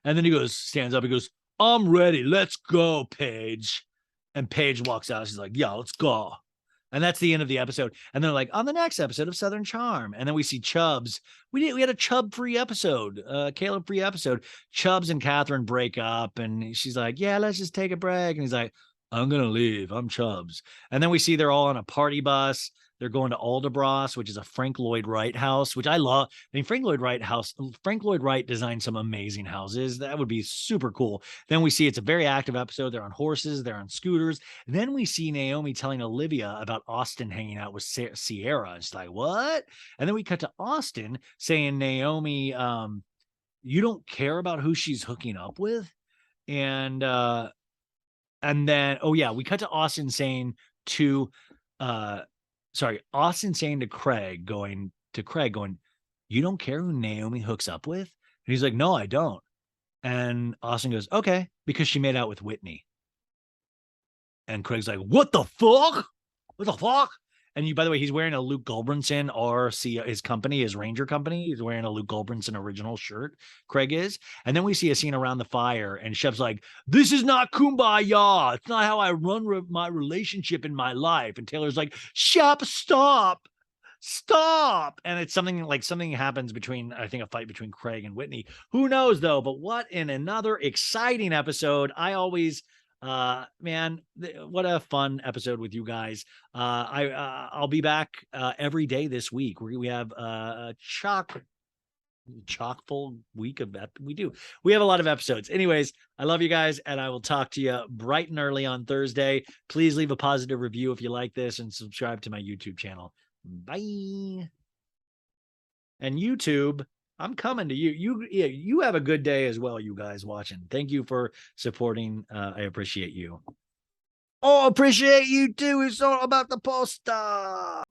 Speaker 2: And then he goes, stands up, he goes, I'm ready. Let's go, Paige. And Paige walks out. She's like, yeah, let's go. And that's the end of the episode. And they're like, on the next episode of Southern Charm. And then we see Chubbs. We had a Chubb-free episode, Caleb-free episode. Chubbs and Catherine break up. And she's like, yeah, let's just take a break. And he's like, I'm going to leave. I'm Chubbs. And then we see they're all on a party bus. They're going to Aldebross, which is a Frank Lloyd Wright house, which I love. I mean, Frank Lloyd Wright designed some amazing houses. That would be super cool. Then we see it's a very active episode. They're on horses. They're on scooters. Then we see Naomi telling Olivia about Austin hanging out with Sierra. And she's like, what? And then we cut to Austin saying, Naomi, you don't care about who she's hooking up with? And then, oh yeah, we cut to Austin saying to, Austin saying to Craig, going, you don't care who Naomi hooks up with? And he's like, no, I don't. And Austin goes, okay, because she made out with Whitney. And Craig's like, what the fuck? What the fuck? And by the way, he's wearing a Luke Goldbrinson RC, his company, his Ranger company. He's wearing a Luke Goldbrinson original shirt. Craig is. And then we see a scene around the fire, and Shep's like, this is not kumbaya. It's not how I run my relationship in my life. And Taylor's like, Shep, stop. stop. And it's something happens between, I think, a fight between Craig and Whitney. Who knows though? But what in another exciting episode. I always man, what a fun episode with you guys. I'll be back every day this week. We have a chock full week of that. We have a lot of episodes. Anyways, I love you guys, and I will talk to you bright and early on Thursday. Please leave a positive review if you like this, and subscribe to my YouTube channel. Bye. And YouTube, I'm coming to you. You have a good day as well, you guys watching. Thank you for supporting. I appreciate you. Oh, appreciate you too. It's all about the poster.